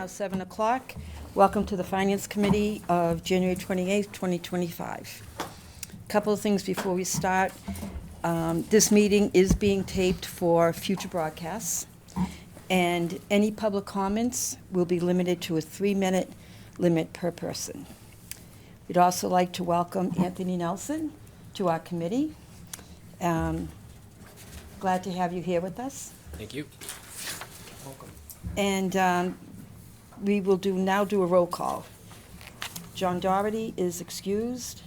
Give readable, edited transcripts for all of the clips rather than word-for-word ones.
now 7 o'clock. Welcome to the Finance Committee of January 28th, 2025. A couple of things before we start. This meeting is being taped for future broadcasts, and any public comments will be limited to a 3-minute limit per person. We'd also like to welcome Anthony Nelson to our committee. Glad to have you here with us. Thank you. And we will now do a roll call. John Doherty is excused.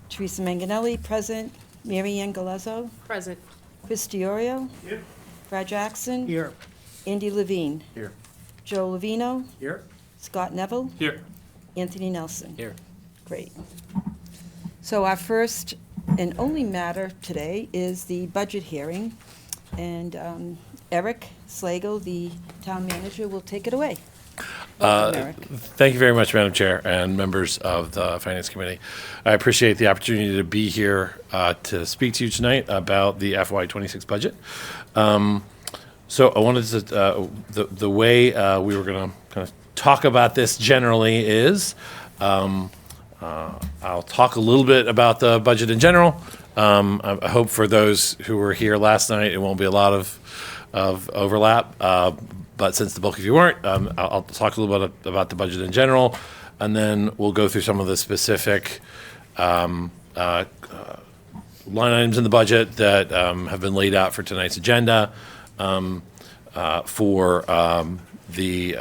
Teresa Manganelli, present. Mary Ann Galezzo. Present. Chris Diorio. Here. Brad Jackson. Here. Andy Levine. Here. Joe Levino. Here. Scott Neville. Here. Anthony Nelson. Here. Great. So our first and only matter today is the budget hearing. And Eric Slagle, the Town Manager, will take it away. Welcome, Eric. Thank you very much, Madam Chair and members of the Finance Committee. I appreciate the opportunity to be here to speak to you tonight about the FY26 budget. So I wanted to, the way we were going to kind of talk about this generally is I'll talk a little bit about the budget in general. I hope for those who were here last night, it won't be a lot of overlap. But since the bulk of you weren't, I'll talk a little bit about the budget in general, and then we'll go through some of the specific line items in the budget that have been laid out for tonight's agenda for the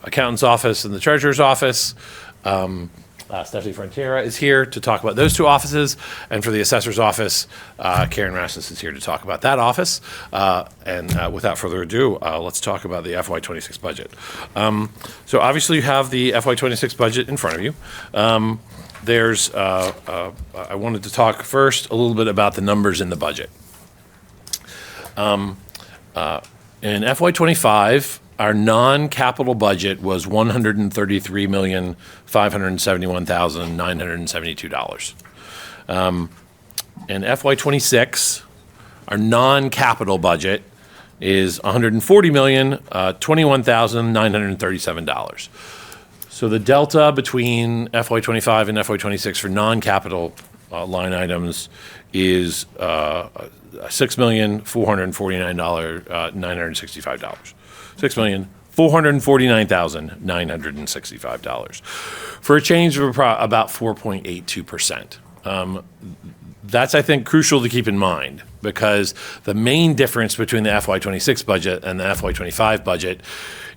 accountant's office and the treasurer's office. Stephanie Frontiera is here to talk about those two offices, and for the assessor's office, Karen Rasmus is here to talk about that office. And without further ado, let's talk about the FY26 budget. So obviously you have the FY26 budget in front of you. I wanted to talk first a little bit about the numbers in the budget. In FY25, our non-capital budget was $133,571,972. In FY26, our non-capital budget is $140,021,937. So the delta between FY25 and FY26 for non-capital line items is $6,449,965. $6,449,965 for a change of about 4.82%. That's, I think, crucial to keep in mind, because the main difference between the FY26 budget and the FY25 budget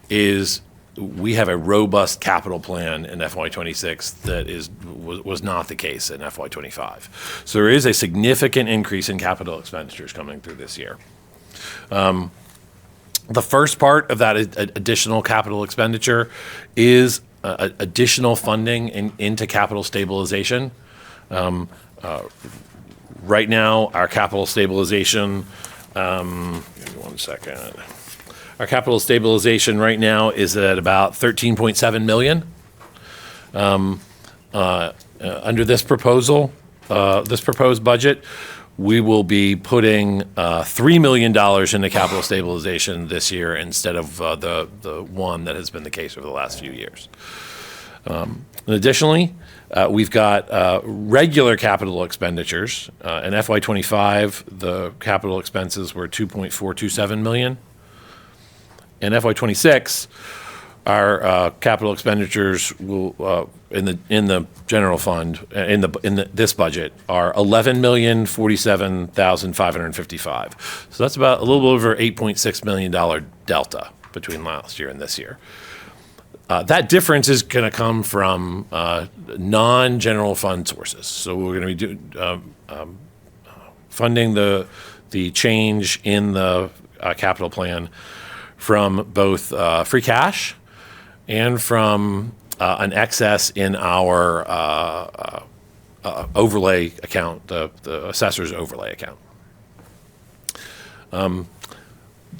is we have a robust capital plan in FY26 that was not the case in FY25. So there is a significant increase in capital expenditures coming through this year. The first part of that additional capital expenditure is additional funding into capital stabilization. Right now, our capital stabilization, give me 1 second. Our capital stabilization right now is at about $13.7 million. Under this proposal, this proposed budget, we will be putting $3 million into capital stabilization this year instead of the one that has been the case over the last few years. And additionally, we've got regular capital expenditures. In FY25, the capital expenses were $2.427 million. In FY26, our capital expenditures will in the general fund in this budget are $11,047,555. So that's about a little over $8.6 million delta between last year and this year. That difference is going to come from non-general fund sources. So we're going to be funding the change in the capital plan from both free cash and from an excess in our overlay account, the assessor's overlay account.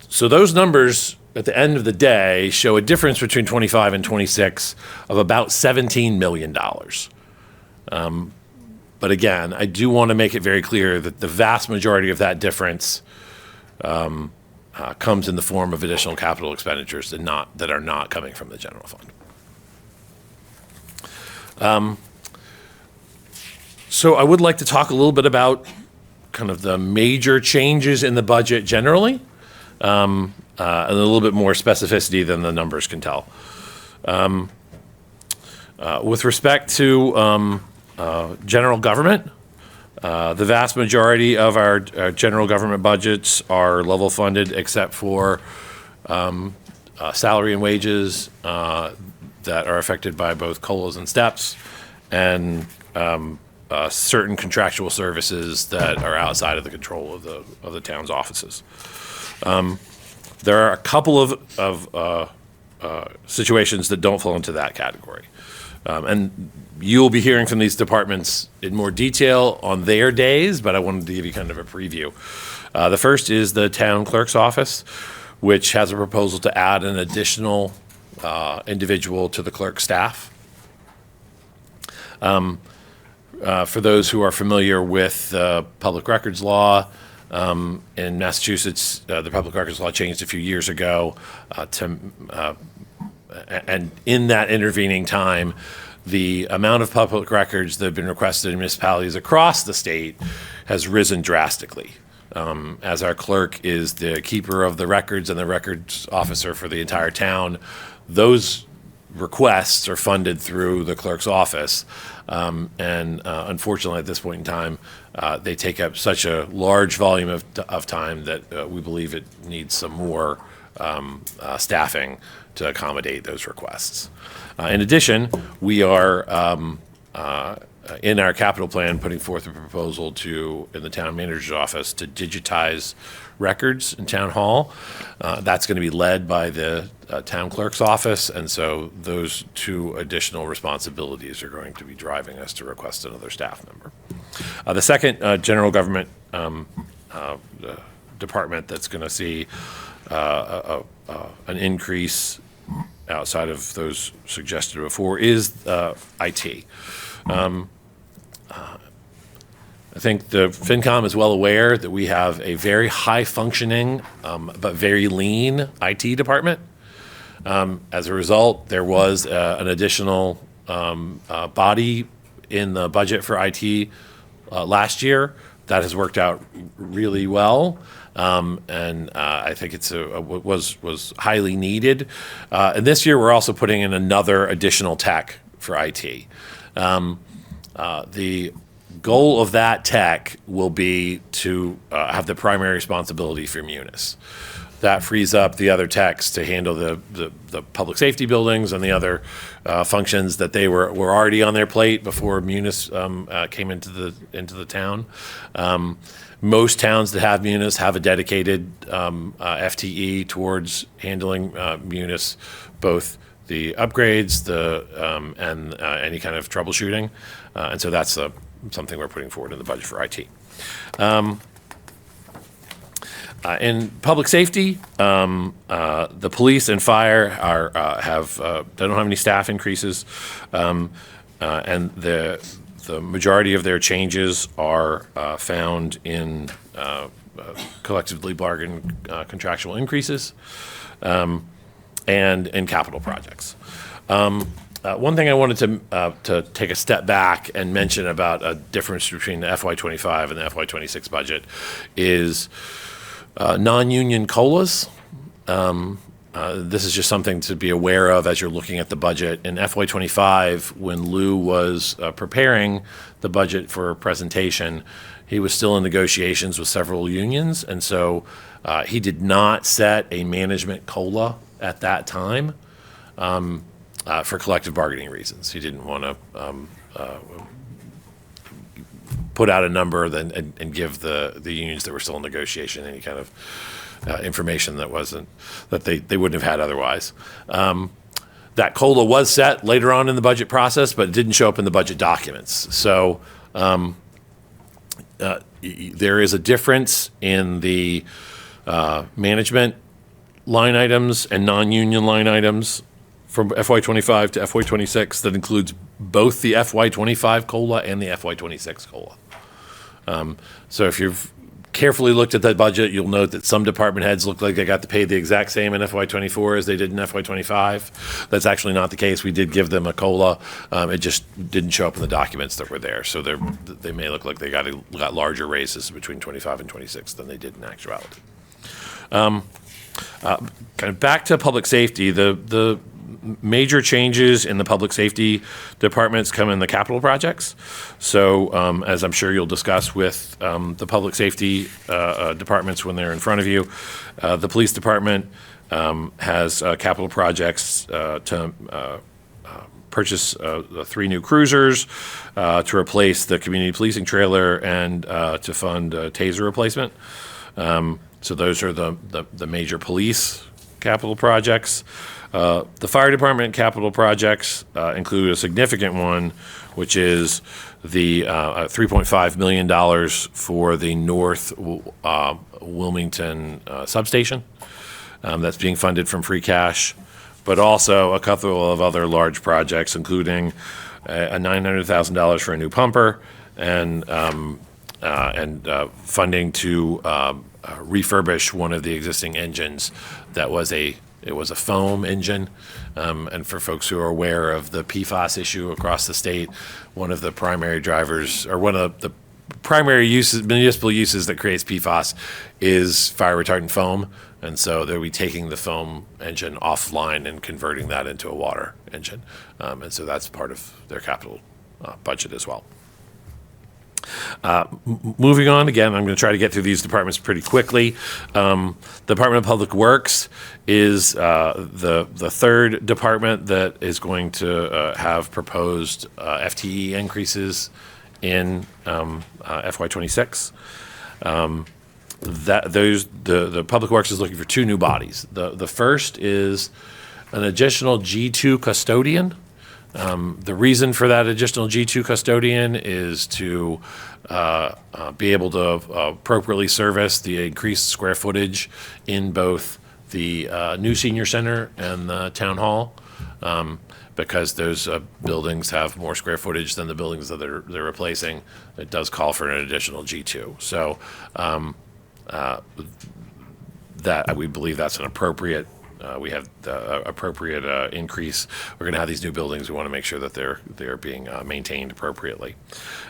So those numbers at the end of the day show a difference between 25 and 26 of about $17 million. But again, I do want to make it very clear that the vast majority of that difference comes in the form of additional capital expenditures that are not coming from the general fund. So I would like to talk a little bit about kind of the major changes in the budget generally, and a little bit more specificity than the numbers can tell. With respect to general government, the vast majority of our general government budgets are level funded except for salary and wages that are affected by both COLAs and steps, and certain contractual services that are outside of the control of the town's offices. There are a couple of situations that don't fall into that category. And you'll be hearing from these departments in more detail on their days, but I wanted to give you kind of a preview. The first is the town clerk's office, which has a proposal to add an additional individual to the clerk staff. For those who are familiar with public records law, in Massachusetts, the public records law changed a few years ago and in that intervening time, the amount of public records that have been requested in municipalities across the state has risen drastically. As our clerk is the keeper of the records and the records officer for the entire town, those requests are funded through the clerk's office. And unfortunately, at this point in time, they take up such a large volume of time that we believe it needs some more staffing to accommodate those requests. In addition, we are in our capital plan putting forth a proposal in the town manager's office to digitize records in town hall. That's going to be led by the town clerk's office, and so those two additional responsibilities are going to be driving us to request another staff member. The second general government department that's going to see an increase outside of those suggested before is IT. I think the FinCom is well aware that we have a very high-functioning but very lean IT department. As a result, there was an additional body in the budget for IT last year. That has worked out really well, and I think was highly needed. And this year, we're also putting in another additional tech for IT. The goal of that tech will be to have the primary responsibility for Munis. That frees up the other techs to handle the public safety buildings and the other functions that they were already on their plate before Munis came into the town. Most towns that have Munis have a dedicated FTE towards handling Munis, both the upgrades, and any kind of troubleshooting, and so that's something we're putting forward in the budget for IT. In public safety, the police and fire they don't have any staff increases, and the majority of their changes are found in collectively bargained contractual increases and in capital projects. One thing I wanted to take a step back and mention about a difference between the FY25 and the FY26 budget is non-union COLAs. This is just something to be aware of as you're looking at the budget. In FY25, when Lou was preparing the budget for presentation, he was still in negotiations with several unions, and so he did not set a management COLA at that time for collective bargaining reasons. He didn't want to put out a number and give the unions that were still in negotiation any kind of information that they wouldn't have had otherwise. That COLA was set later on in the budget process, but it didn't show up in the budget documents. So there is a difference in the management line items and non-union line items from FY25 to FY26 that includes both the FY25 COLA and the FY26 COLA. So if you've carefully looked at that budget, you'll note that some department heads look like they got to pay the exact same in FY24 as they did in FY25. That's actually not the case. We did give them a COLA. It just didn't show up in the documents that were there. So they may look like they got larger raises between 25 and 26 than they did in actuality. Kind of back to public safety, the major changes in the public safety departments come in the capital projects. So as I'm sure you'll discuss with the public safety departments when they're in front of you, the police department has capital projects to purchase 3 new cruisers, to replace the community policing trailer, and to fund taser replacement. So those are the major police capital projects. The fire department capital projects include a significant one, which is the $3.5 million for the North Wilmington substation. That's being funded from free cash, but also a couple of other large projects, including a $900,000 for a new pumper and funding to refurbish one of the existing engines that was it was a foam engine. And for folks who are aware of the PFAS issue across the state, one of the primary drivers, or one of the primary uses, municipal uses that creates PFAS is fire retardant foam. And so they'll be taking the foam engine offline and converting that into a water engine. And so that's part of their capital budget as well. Moving on, again, I'm going to try to get through these departments pretty quickly. The Department of Public Works is the third department that is going to have proposed FTE increases in FY26. The Public Works is looking for 2 new bodies. The first is an additional G2 custodian. The reason for that additional G2 custodian is to be able to appropriately service the increased square footage in both the new senior center and the town hall, because those buildings have more square footage than the buildings that they're replacing. It does call for an additional G2. So that we believe that's an appropriate. We have the appropriate increase. We're going to have these new buildings. We want to make sure that they're being maintained appropriately.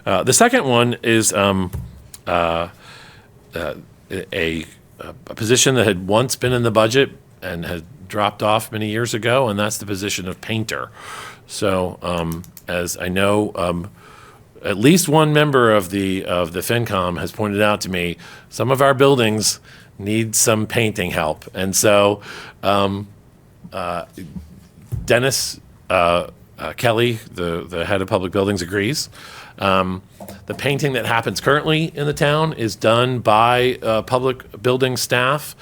The second one is a position that had once been in the budget and had dropped off many years ago, and that's the position of painter. So as I know, at least one member of the FinCom has pointed out to me, some of our buildings need some painting help. And so Dennis Kelly, the head of public buildings, agrees. The painting that happens currently in the town is done by public building staff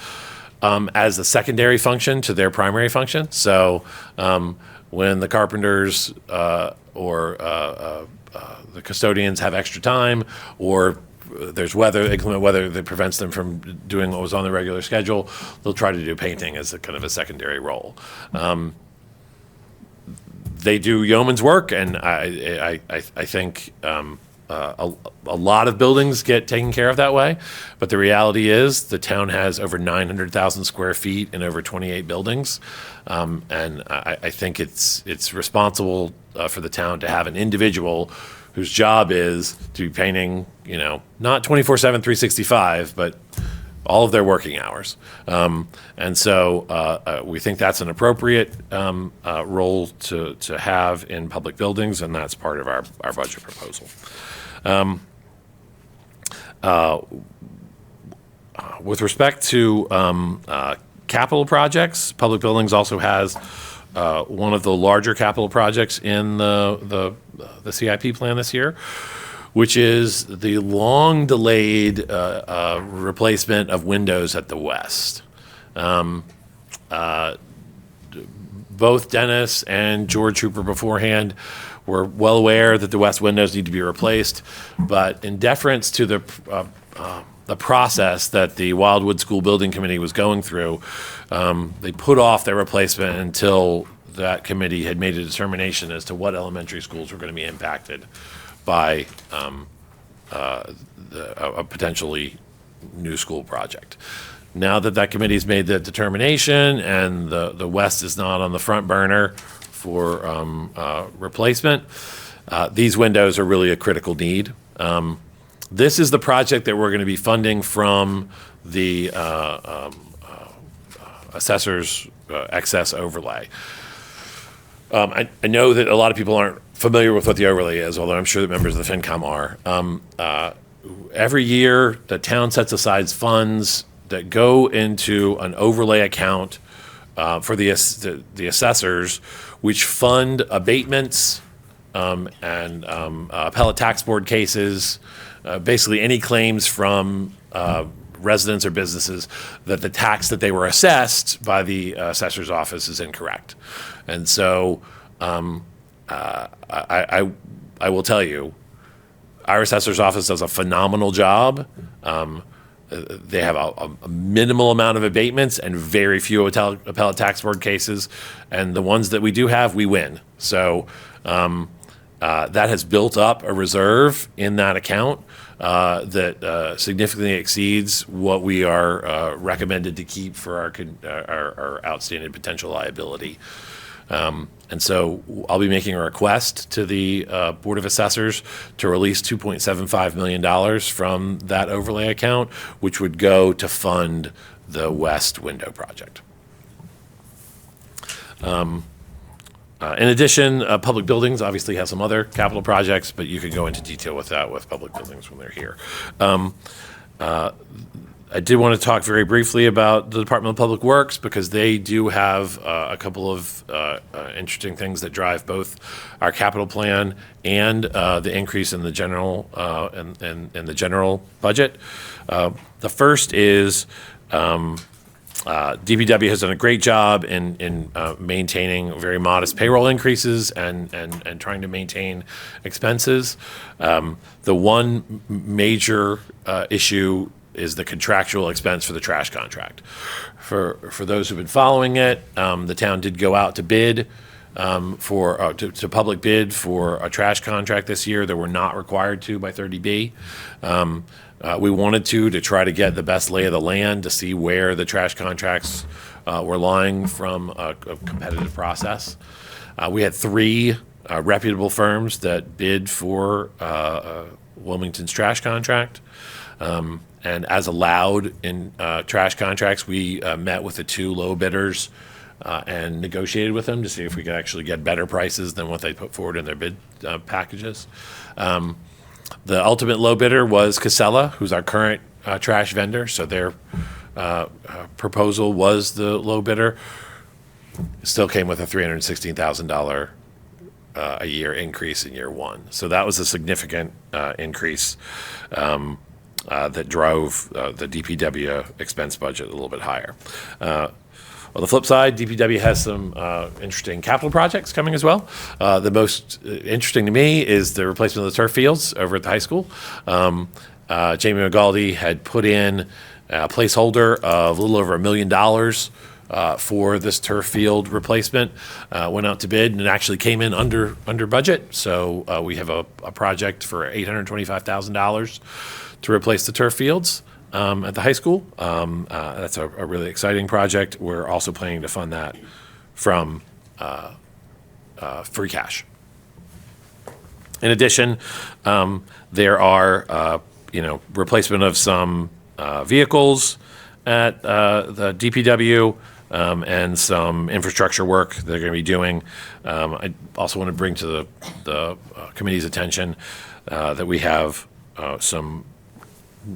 as a secondary function to their primary function. So when the carpenters or the custodians have extra time, or there's inclement weather that prevents them from doing what was on the regular schedule, they'll try to do painting as a kind of a secondary role. They do yeoman's work, and I think a lot of buildings get taken care of that way. But the reality is the town has over 900,000 square feet and over 28 buildings. And I think it's responsible for the town to have an individual whose job is to be painting, not 24/7, 365, but all of their working hours. And so we think that's an appropriate role to have in public buildings, and that's part of our budget proposal. With respect to capital projects, public buildings also has one of the larger capital projects in the CIP plan this year, which is the long-delayed replacement of windows at the west. Both Dennis and George Hooper beforehand were well aware that the west windows need to be replaced, but in deference to the process that the Wildwood School Building Committee was going through, they put off their replacement until that committee had made a determination as to what elementary schools were going to be impacted by a potentially new school project. Now that committee's made the determination and the west is not on the front burner for replacement, these windows are really a critical need. This is the project that we're going to be funding from the assessor's excess overlay. I know that a lot of people aren't familiar with what the overlay is, although I'm sure that members of the FinCom are. Every year, the town sets aside funds that go into an overlay account for the assessors, which fund abatements and appellate tax board cases, basically any claims from residents or businesses that the tax that they were assessed by the assessor's office is incorrect. And so I will tell you, our assessor's office does a phenomenal job. They have a minimal amount of abatements and very few appellate tax board cases. And the ones that we do have, we win. So that has built up a reserve in that account that significantly exceeds what we are recommended to keep for our outstanding potential liability. And so I'll be making a request to the Board of Assessors to release $2.75 million from that overlay account, which would go to fund the West Window project. In addition, public buildings obviously have some other capital projects, but you can go into detail with that with public buildings when they're here. I did want to talk very briefly about the Department of Public Works because they do have a couple of interesting things that drive both our capital plan and the increase in the general in the general budget. The first is DPW has done a great job in maintaining very modest payroll increases and trying to maintain expenses. The one major issue is the contractual expense for the trash contract. For those who've been following it, the town did go out to bid to public bid for a trash contract this year that we're not required to by 30B. We wanted to try to get the best lay of the land to see where the trash contracts were lying from a competitive process. We had 3 reputable firms that bid for Wilmington's trash contract. And as allowed in trash contracts, we met with the 2 low bidders and negotiated with them to see if we could actually get better prices than what they put forward in their bid packages. The ultimate low bidder was Casella, who's our current trash vendor. So their proposal was the low bidder. It still came with a $316,000 a year increase in year 1. So that was a significant increase that drove the DPW expense budget a little bit higher. On the flip side, DPW has some interesting capital projects coming as well. The most interesting to me is the replacement of the turf fields over at the high school. Jamie McGaldy had put in a placeholder of a little over $1 million for this turf field replacement. Went out to bid and it actually came in under budget. So we have a project for $825,000 to replace the turf fields at the high school. That's a really exciting project. We're also planning to fund that from free cash. In addition, there are replacement of some vehicles at the DPW and some infrastructure work they're going to be doing. I also want to bring to the committee's attention that we have some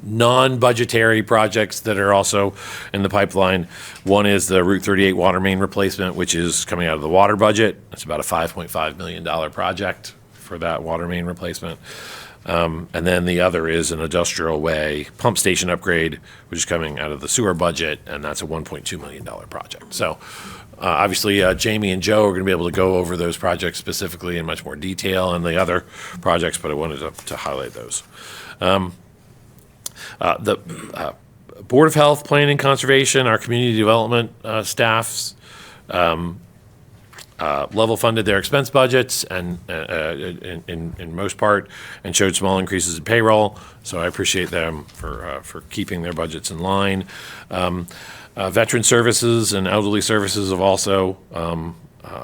non-budgetary projects that are also in the pipeline. One is the Route 38 water main replacement, which is coming out of the water budget. It's about a $5.5 million project for that water main replacement. And then the other is an industrial way pump station upgrade, which is coming out of the sewer budget, and that's a $1.2 million project. So obviously, Jamie and Joe are going to be able to go over those projects specifically in much more detail and the other projects, but I wanted to highlight those. The Board of Health, Planning and Conservation, our community development staffs level funded their expense budgets and in most part, and showed small increases in payroll. So I appreciate them for keeping their budgets in line. Veteran services and elderly services have also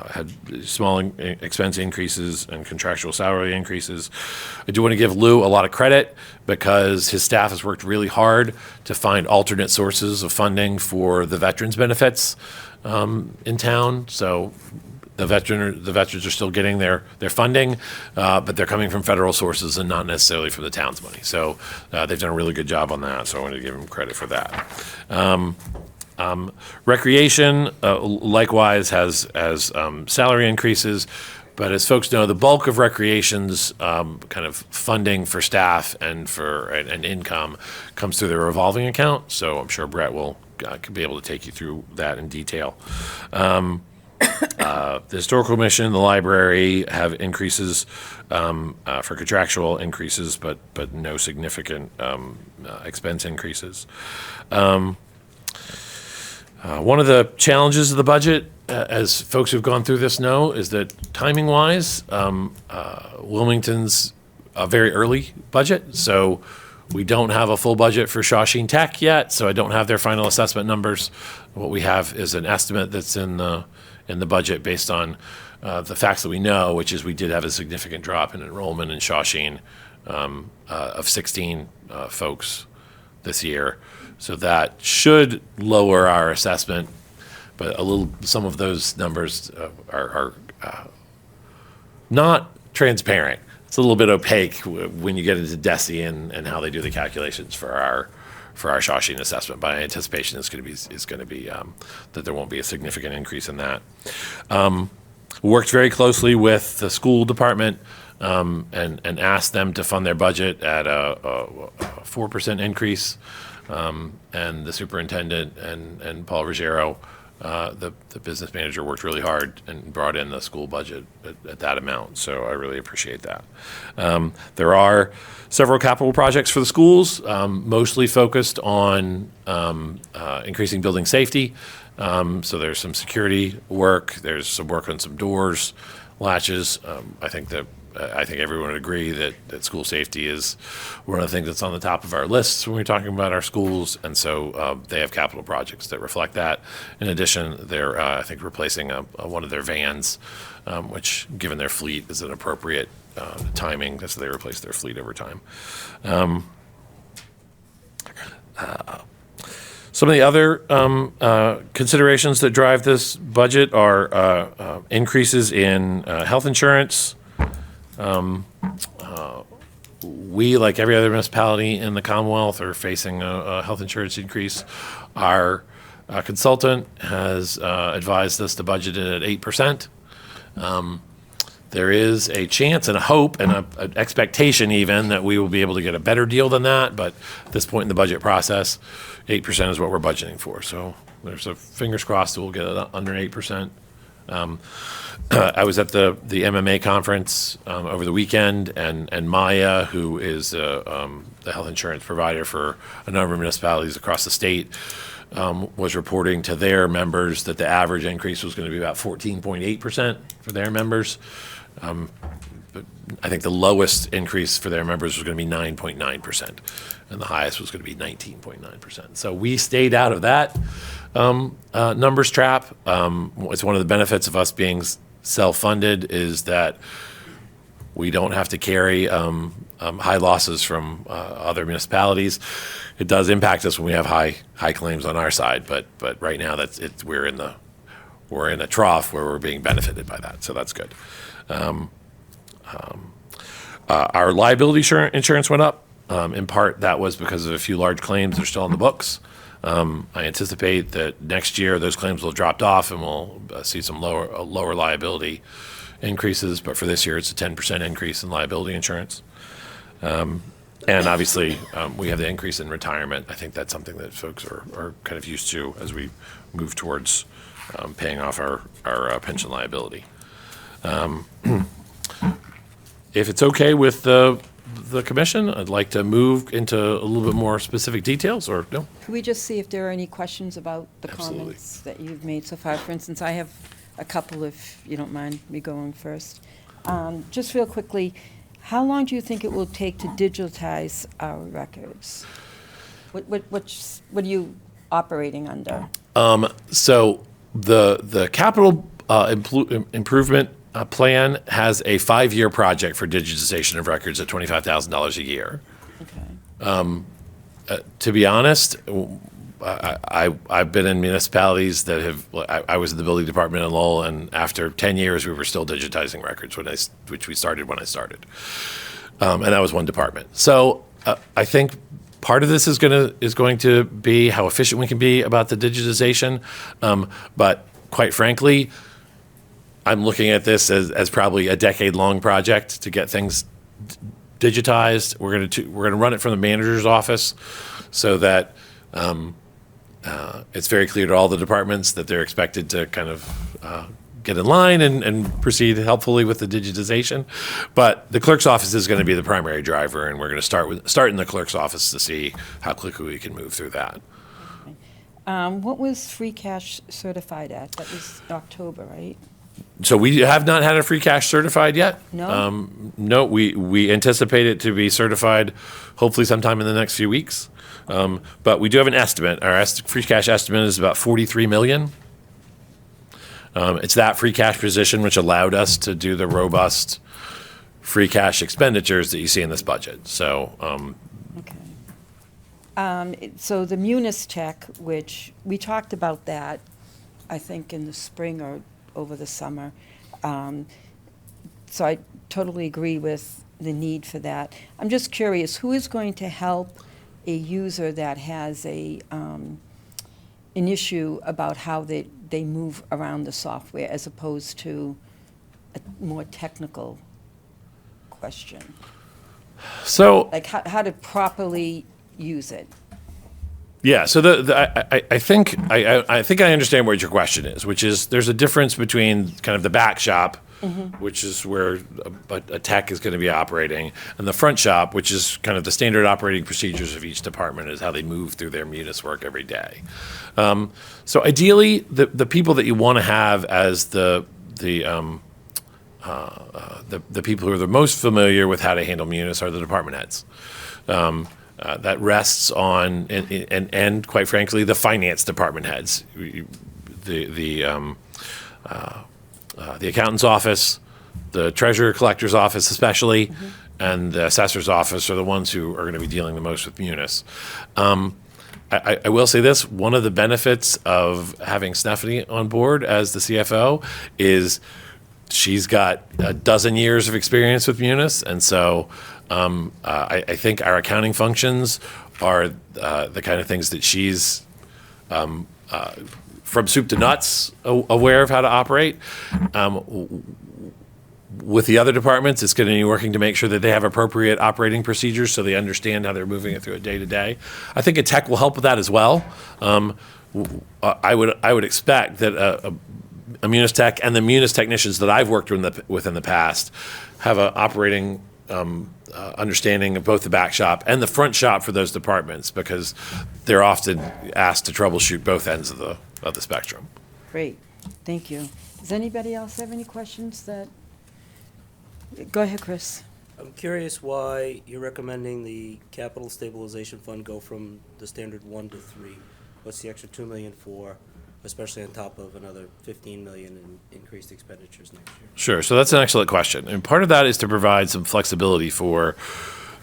had small expense increases and contractual salary increases. I do want to give Lou a lot of credit because his staff has worked really hard to find alternate sources of funding for the veterans benefits in town. So the veterans are still getting their funding, but they're coming from federal sources and not necessarily from the town's money. So they've done a really good job on that. So I wanted to give them credit for that. Recreation, likewise, has salary increases, but as folks know, the bulk of recreation's kind of funding for staff and for and income comes through the revolving account. So I'm sure Brett will be able to take you through that in detail. The Historical Commission, the library have increases for contractual increases, but no significant expense increases. One of the challenges of the budget, as folks who've gone through this know, is that timing-wise, Wilmington's a very early budget, so we don't have a full budget for Shawshene Tech yet, so I don't have their final assessment numbers. What we have is an estimate that's in the budget based on the facts that we know, which is we did have a significant drop in enrollment in Shawshene of 16 folks this year. So that should lower our assessment, but some of those numbers are not transparent. It's a little bit opaque when you get into DESI and how they do the calculations for our Shawshene assessment. But my anticipation is going to be that there won't be a significant increase in that. Worked very closely with the school department and asked them to fund their budget at a 4% increase. And the superintendent and Paul Ruggiero, the business manager, worked really hard and brought in the school budget at that amount. So I really appreciate that. There are several capital projects for the schools, mostly focused on increasing building safety. So there's some security work. There's some work on some doors, latches. I think everyone would agree that school safety is one of the things that's on the top of our lists when we're talking about our schools, and so they have capital projects that reflect that. In addition, they're, I think, replacing one of their vans, which, given their fleet, is an appropriate timing. So they replace their fleet over time. Some of the other considerations that drive this budget are increases in health insurance. We, like every other municipality in the Commonwealth, are facing a health insurance increase. Our consultant has advised us to budget it at 8%. There is a chance and a hope and an expectation even that we will be able to get a better deal than that, but at this point in the budget process, 8% is what we're budgeting for. So there's a fingers crossed that we'll get it under 8%. I was at the MMA conference over the weekend, and Maya, who is the health insurance provider for a number of municipalities across the state, was reporting to their members that the average increase was going to be about 14.8% for their members. But I think the lowest increase for their members was going to be 9.9%, and the highest was going to be 19.9%. So we stayed out of that numbers trap. It's one of the benefits of us being self-funded is that we don't have to carry high losses from other municipalities. It does impact us when we have high claims on our side, but right now we're in a trough where we're being benefited by that, so that's good. Our liability insurance went up. In part, that was because of a few large claims that are still on the books. I anticipate that next year those claims will have dropped off and we'll see some lower liability increases. But for this year, it's a 10% increase in liability insurance. And obviously, we have the increase in retirement. I think that's something that folks are kind of used to as we move towards paying off our pension liability. If it's okay with the commission, I'd like to move into a little bit more specific details, or no? Could we just see if there are any questions about the Absolutely. comments that you've made so far? For instance, I have a couple, if you don't mind me going first. Just real quickly, how long do you think it will take to digitize our records? What are you operating under? So the capital improvement plan has a 5-year project for digitization of records at $25,000 a year. Okay. To be honest, I've been in municipalities that have. I was in the building department in Lowell, and after 10 years, we were still digitizing records which we started when I started, and that was one department. So I think part of this is going to be how efficient we can be about the digitization, but quite frankly, I'm looking at this as probably a decade-long project to get things digitized. We're going to run it from the manager's office, so that it's very clear to all the departments that they're expected to kind of get in line and proceed helpfully with the digitization. But the clerk's office is going to be the primary driver, and we're going to start in the clerk's office to see how quickly we can move through that. What was free cash certified at? That was October, right? So we have not had a free cash certified yet. No? No, we anticipate it to be certified hopefully sometime in the next few weeks. But we do have an estimate. Our free cash estimate is about $43 million. It's that free cash position which allowed us to do the robust free cash expenditures that you see in this budget. So, Okay. So the Munis Tech, which we talked about that, I think in the spring or over the summer. So I totally agree with the need for that. I'm just curious, who is going to help a user that has an issue about how they move around the software as opposed to a more technical question? So Like how to properly use it? yeah, so I think I understand what your question is, which is there's a difference between kind of the back shop, which is where a tech is going to be operating, and the front shop, which is kind of the standard operating procedures of each department, is how they move through their munis work every day. So ideally, the people that you want to have as the people who are the most familiar with how to handle munis are the department heads. That rests on, and quite frankly, the finance department heads. The accountant's office, the treasurer collector's office especially, and the assessor's office are the ones who are going to be dealing the most with munis. I will say this, one of the benefits of having Stephanie on board as the CFO is she's got a dozen years of experience with munis, and so I think our accounting functions are the kind of things that she's from soup to nuts aware of how to operate. With the other departments, it's going to be working to make sure that they have appropriate operating procedures so they understand how they're moving it through it day to day. I think a tech will help with that as well. I would expect that a Munis tech and the Munis technicians that I've worked with in the past have an operating understanding of both the back shop and the front shop for those departments, because they're often asked to troubleshoot both ends of the spectrum. Great, thank you. Does anybody else have any questions that? Go ahead, Chris. I'm curious why you're recommending the capital stabilization fund go from the standard 1 to 3. What's the extra $2 million for, especially on top of another $15 million in increased expenditures next year? Sure. So that's an excellent question. And part of that is to provide some flexibility for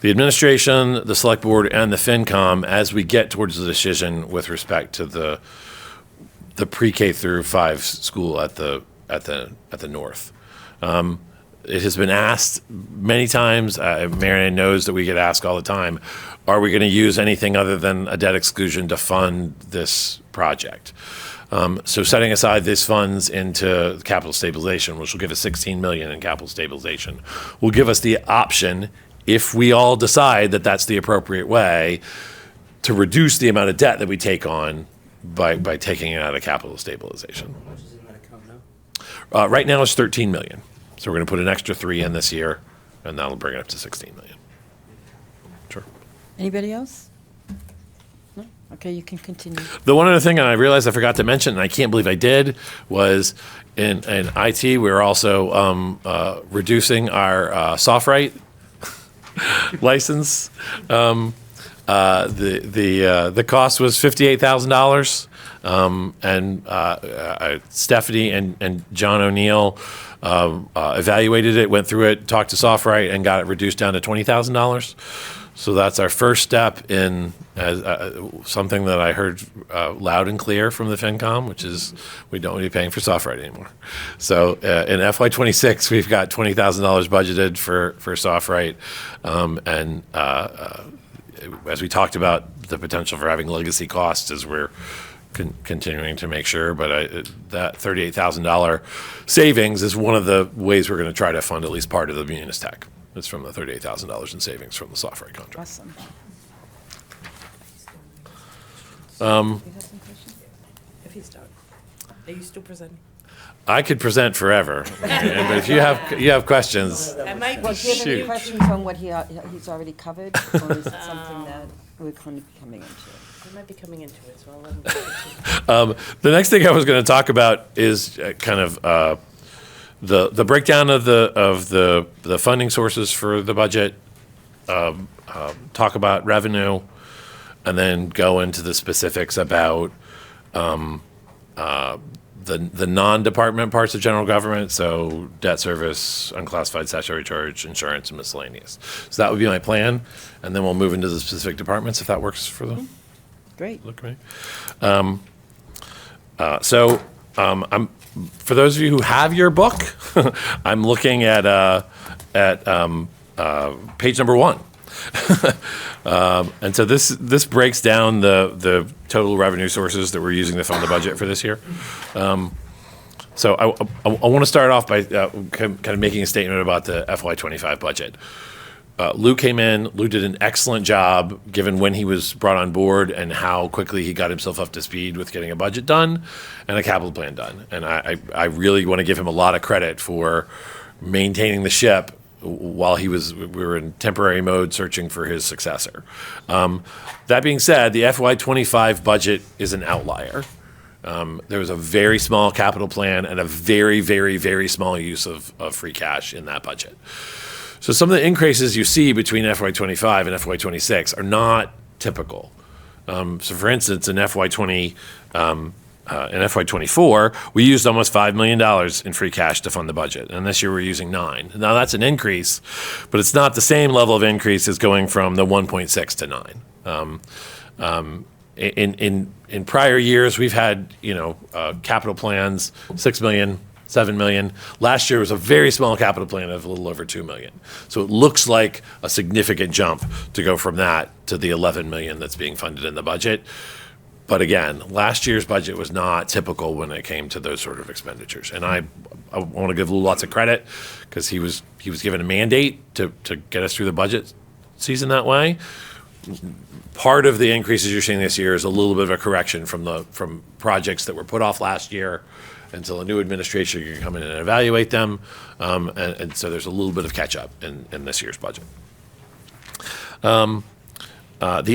the administration, the select board, and the FinCom as we get towards the decision with respect to the pre-K through 5 school at the north. It has been asked many times. Marianne knows that we get asked all the time, are we going to use anything other than a debt exclusion to fund this project? So setting aside these funds into capital stabilization, which will give us $16 million in capital stabilization, will give us the option, if we all decide that that's the appropriate way, to reduce the amount of debt that we take on by taking it out of capital stabilization. How much is in that account now? Right now it's $13 million. So we're going to put an extra 3 in this year, and that'll bring it up to $16 million. Sure. Anybody else? Okay, you can continue. The one other thing, and I realized I forgot to mention, and I can't believe I did, was in IT, we're also reducing our SoftWrite license. The cost was $58,000, and Stephanie and John O'Neill evaluated it, went through it, talked to SoftWrite, and got it reduced down to $20,000. So that's our first step in something that I heard loud and clear from the FinCom, which is we don't be paying for SoftWrite anymore. So in FY26, we've got $20,000 budgeted for SoftWrite, and as we talked about the potential for having legacy costs as we're continuing to make sure, but that $38,000 savings is one of the ways we're going to try to fund at least part of the Munis Tech. It's from the $38,000 in savings from the SoftWrite contract. Awesome. If he's done. Are you still presenting? I could present forever, but if you have questions, That might be. Well, do you have any Shoot. questions on what he's already covered, or is it something that we're going to be coming into? I might be coming into it, so I'll let him go. the next thing I was going to talk about is kind of the breakdown of the funding sources for the budget. Talk about revenue, and then go into the specifics about the non-department parts of general government, so debt service, unclassified statutory charge, insurance, and miscellaneous. So that would be my plan, and then we'll move into the specific departments if that works for them. Great. Look at me. I'm for those of you who have your book, I'm looking at page number 1. And so this breaks down the total revenue sources that we're using to fund the budget for this year. So I want to start off by kind of making a statement about the FY25 budget. Lou came in. Lou did an excellent job given when he was brought on board and how quickly he got himself up to speed with getting a budget done and a capital plan done. And I really want to give him a lot of credit for maintaining the ship while we were in temporary mode searching for his successor. That being said, the FY25 budget is an outlier. There was a very small capital plan and a very, very, very small use of free cash in that budget. So some of the increases you see between FY25 and FY26 are not typical. So for instance, in FY24, we used almost $5 million in free cash to fund the budget, and this year we're using $9 million. Now that's an increase, but it's not the same level of increase as going from the 1.6 to 9. In prior years, we've had capital plans, $6 million, $7 million. Last year was a very small capital plan of a little over $2 million. So it looks like a significant jump to go from that to the $11 million that's being funded in the budget. But again, last year's budget was not typical when it came to those sort of expenditures. And I want to give Lou lots of credit because he was given a mandate to get us through the budget season that way. Part of the increases you're seeing this year is a little bit of a correction from projects that were put off last year until a new administration can come in and evaluate them. And so there's a little bit of catch up in this year's budget. The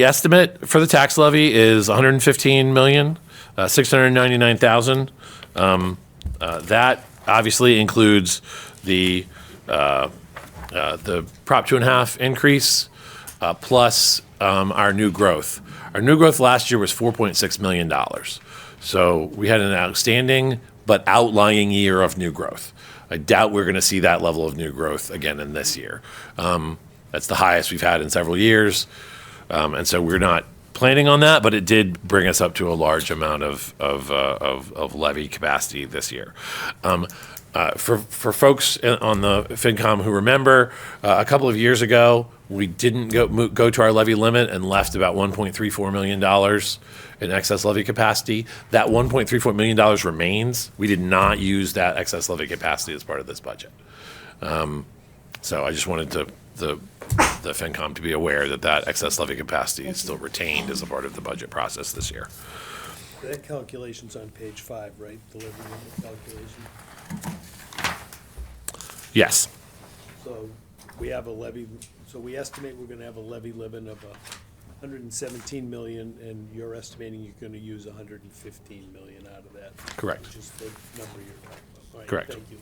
estimate for the tax levy is $115,699,000. That obviously includes the Prop 2.5 increase plus our new growth. Our new growth last year was $4.6 million. So we had an outstanding but outlying year of new growth. I doubt we're going to see that level of new growth again in this year. That's the highest we've had in several years. And so we're not planning on that, but it did bring us up to a large amount of levy capacity this year. For folks on the FinCom who remember, a couple of years ago, we didn't go to our levy limit and left about $1.34 million in excess levy capacity. That $1.34 million remains. We did not use that excess levy capacity as part of this budget. So I just wanted the FinCom to be aware that excess levy capacity is still retained as a part of the budget process this year. That calculation's on page 5, right? The levy limit calculation. Yes. So we have a levy, so we estimate we're gonna have a levy limit of 117 million, and you're estimating you're gonna use 115 million out of that. Correct. Which is the number you're talking about. All right, Correct. thank you.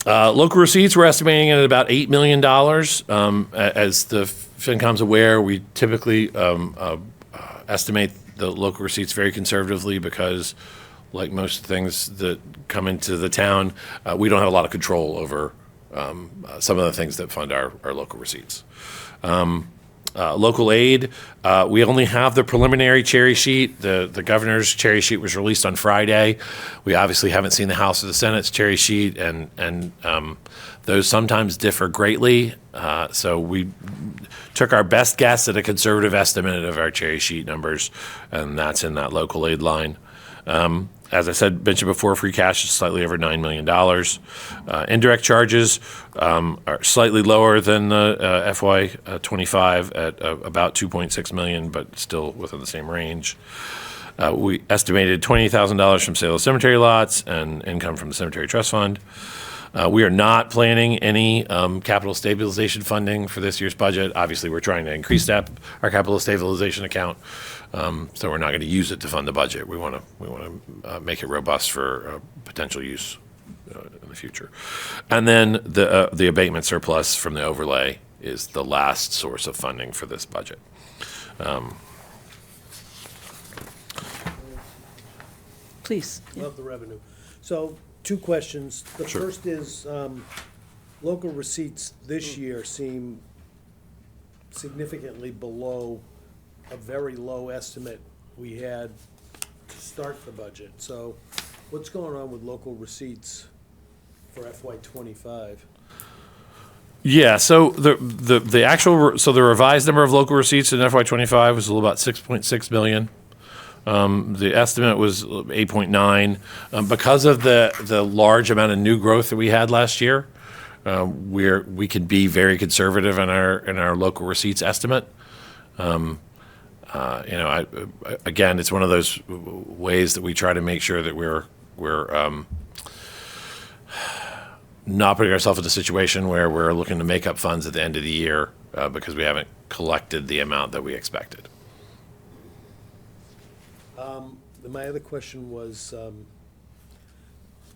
Local receipts, we're estimating at about $8 million. As the FinCom's aware, we typically estimate the local receipts very conservatively because, like most things that come into the town, we don't have a lot of control over some of the things that fund our local receipts. Local aid, we only have the preliminary cherry sheet. The governor's cherry sheet was released on Friday. We obviously haven't seen the House or the Senate's cherry sheet, and those sometimes differ greatly. So we took our best guess at a conservative estimate of our cherry sheet numbers, and that's in that local aid line. As I mentioned before, free cash is slightly over $9 million. Indirect charges are slightly lower than the FY '25 at about $2.6 million, but still within the same range. We estimated $28,000 from sale of cemetery lots and income from the cemetery trust fund. We are not planning any capital stabilization funding for this year's budget. Obviously, we're trying to increase our capital stabilization account, so we're not going to use it to fund the budget. We want to make it robust for potential use in the future. And then the abatement surplus from the overlay is the last source of funding for this budget. Please. Love the revenue. So, two questions. The Sure. first is, local receipts this year seem significantly below a very low estimate we had to start the budget. So what's going on with local receipts for FY '25? Yeah, so the revised number of local receipts in FY '25 was a little about 6.6 million. The estimate was 8.9. Because of the large amount of new growth that we had last year, we can be very conservative in our local receipts estimate. Again, it's one of those ways that we try to make sure that we're not putting ourselves in a situation where we're looking to make up funds at the end of the year because we haven't collected the amount that we expected. My other question was,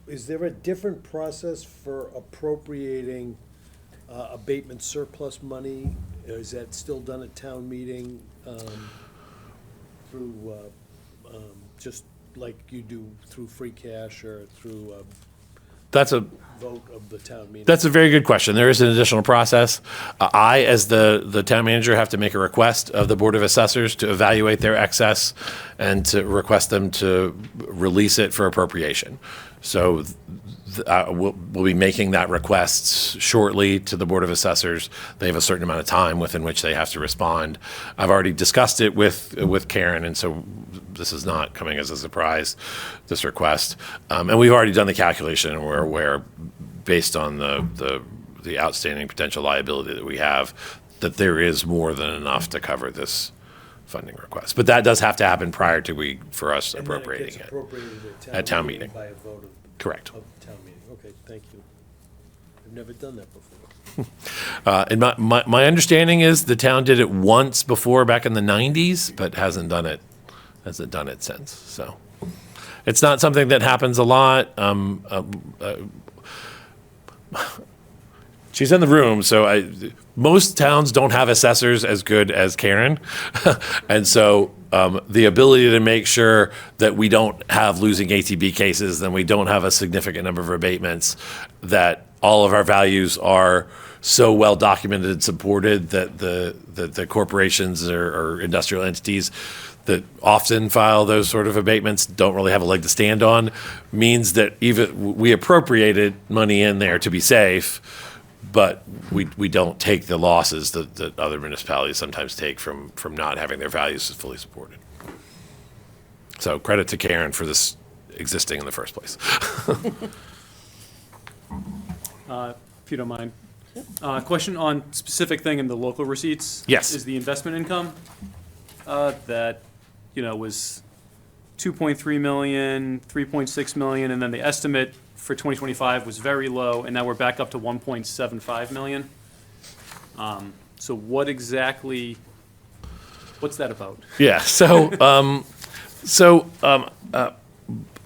is there a different process for appropriating abatement surplus money? Or is that still done at town meeting through, just like you do through free cash or through That's a vote of the town meeting? That's a very good question. There is an additional process. I, as the town manager, have to make a request of the Board of Assessors to evaluate their excess and to request them to release it for appropriation. So we'll be making that request shortly to the Board of Assessors. They have a certain amount of time within which they have to respond. I've already discussed it with Karen, and so this is not coming as a surprise, this request. And we've already done the calculation, and we're aware, based on the outstanding potential liability that we have, that there is more than enough to cover this funding request. But that does have to happen prior to for us appropriating And then it gets it. appropriated At town meeting. by a vote of Correct. of town meeting. Okay, thank you. I've never done that before. And my understanding is the town did it once before back in the 90s, but hasn't done it since. So it's not something that happens a lot. She's in the room, so most towns don't have assessors as good as Karen. And so the ability to make sure that we don't have losing ATB cases, then we don't have a significant number of abatements, that all of our values are so well documented and supported that the corporations or industrial entities that often file those sort of abatements don't really have a leg to stand on, means that even we appropriated money in there to be safe, but we don't take the losses that other municipalities sometimes take from not having their values fully supported. So credit to Karen for this existing in the first place. If you don't mind. Question on specific thing in the local receipts. Yes. Is the investment income that, was 2.3 million, 3.6 million, and then the estimate for 2025 was very low, and now we're back up to 1.75 million. So what's that about? Yeah,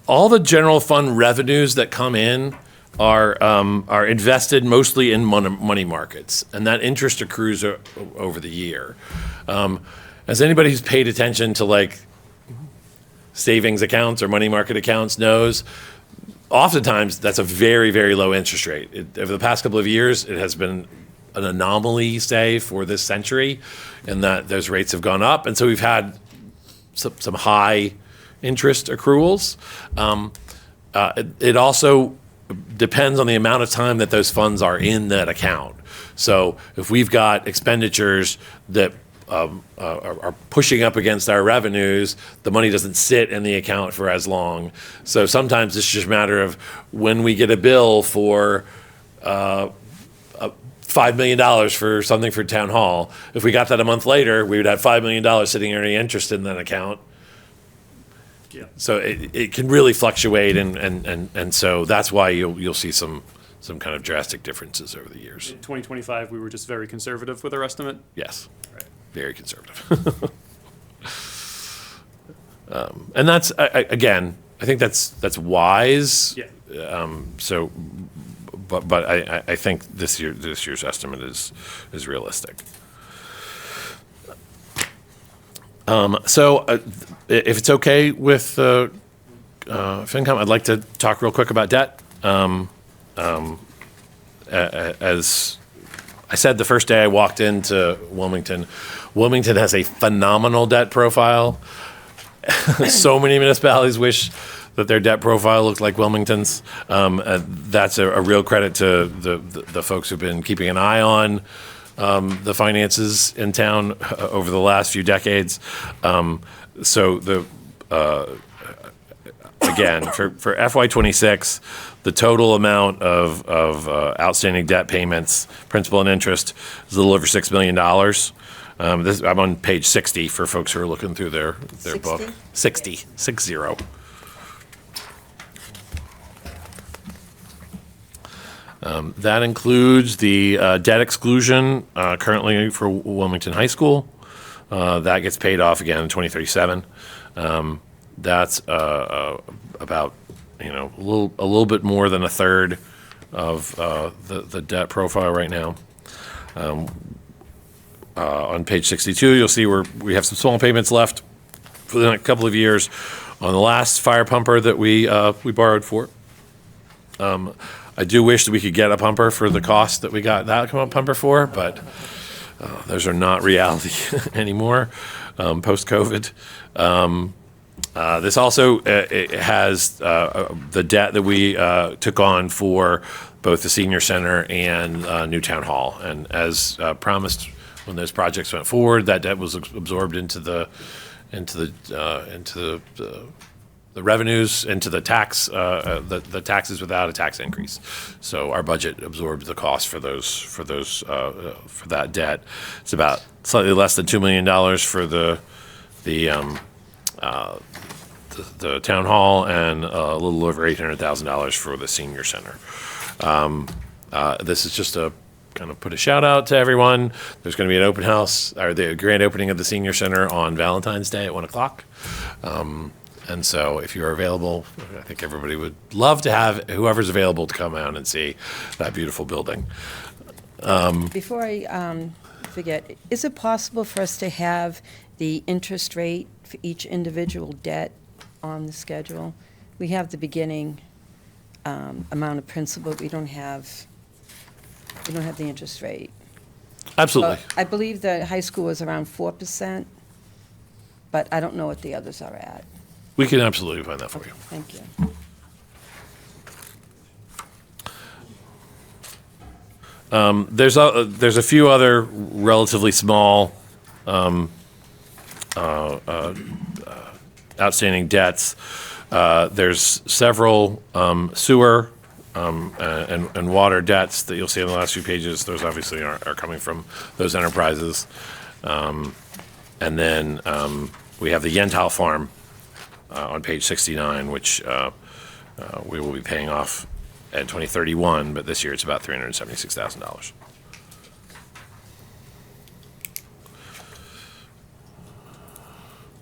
all the general fund revenues that come in are invested mostly in money markets, and that interest accrues over the year. As anybody who's paid attention to like savings accounts or money market accounts knows, oftentimes that's a very, very low interest rate. Over the past couple of years, it has been an anomaly, say, for this century, in that those rates have gone up, and so we've had some high interest accruals. It also depends on the amount of time that those funds are in that account. So if we've got expenditures that are pushing up against our revenues, the money doesn't sit in the account for as long. So sometimes it's just a matter of when we get a bill for $5 million for something for town hall. If we got that a month later, we would have $5 million sitting earning interest in that account. Yeah. So it can really fluctuate, and so that's why you'll see some kind of drastic differences over the years. In 2025, we were just very conservative with our estimate. Yes, Right. very conservative. And that's again, I think that's wise. Yeah. So, but I think this year's estimate is realistic. So, if it's okay with FinCom, I'd like to talk real quick about debt. As I said the first day I walked into Wilmington, Wilmington has a phenomenal debt profile. So many municipalities wish that their debt profile looked like Wilmington's. That's a real credit to the folks who've been keeping an eye on the finances in town over the last few decades. Again, for FY26, the total amount of outstanding debt payments, principal and interest, is a little over $6 million. I'm on page 60 for folks who are looking through their book. 60. That includes the debt exclusion currently for Wilmington High School. That gets paid off again in 2037. That's about a little bit more than a third of the debt profile right now. On page 62, you'll see we have some small payments left for the next couple of years on the last fire pumper that we borrowed for. I do wish that we could get a pumper for the cost that we got that pumper for, but those are not reality anymore post-COVID. This also it has the debt that we took on for both the senior center and new town hall. And as promised, when those projects went forward, that debt was absorbed into the revenues, into the tax, the taxes without a tax increase. So our budget absorbed the cost for that debt. It's about slightly less than $2 million for the town hall, and a little over $800,000 for the senior center. This is just to kind of put a shout out to everyone. There's going to be an open house, or the grand opening of the senior center on Valentine's Day at 1:00. And so if you're available, I think everybody would love to have whoever's available to come out and see that beautiful building. Before I forget, is it possible for us to have the interest rate for each individual debt on the schedule? We have the beginning amount of principal, but we don't have the interest rate. Absolutely. I believe the high school was around 4%, but I don't know what the others are at. We can absolutely find that for you. Thank you. There's a few other relatively small outstanding debts. There's several sewer and water debts that you'll see on the last few pages. Those obviously are coming from those enterprises. And then we have the Yentau Farm on page 69, which we will be paying off in 2031, but this year it's about $376,000.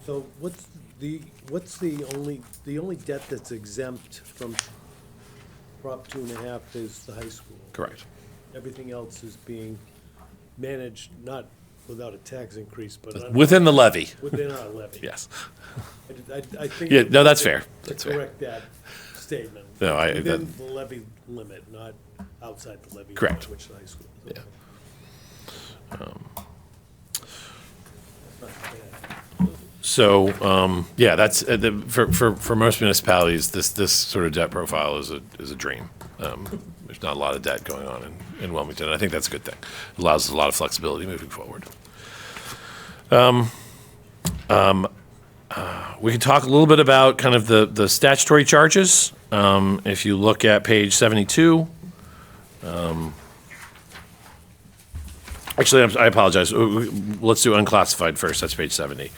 So what's the only debt that's exempt from Prop 2.5 is the high school? Correct. Everything else is being managed, not without a tax increase, but Within the levy, within our levy. yes. I think. Yeah, no, that's fair. To That's fair. correct that statement. No, Within the levy limit, not outside the levy. Correct. limit, which the high school is. Yeah. Not bad. So, yeah, that's, for most municipalities, this sort of debt profile is a dream. There's not a lot of debt going on in Wilmington, and I think that's a good thing. It allows us a lot of flexibility moving forward. We can talk a little bit about kind of the statutory charges. If you look at page 72. Actually, I apologize. Let's do unclassified first. That's page 70.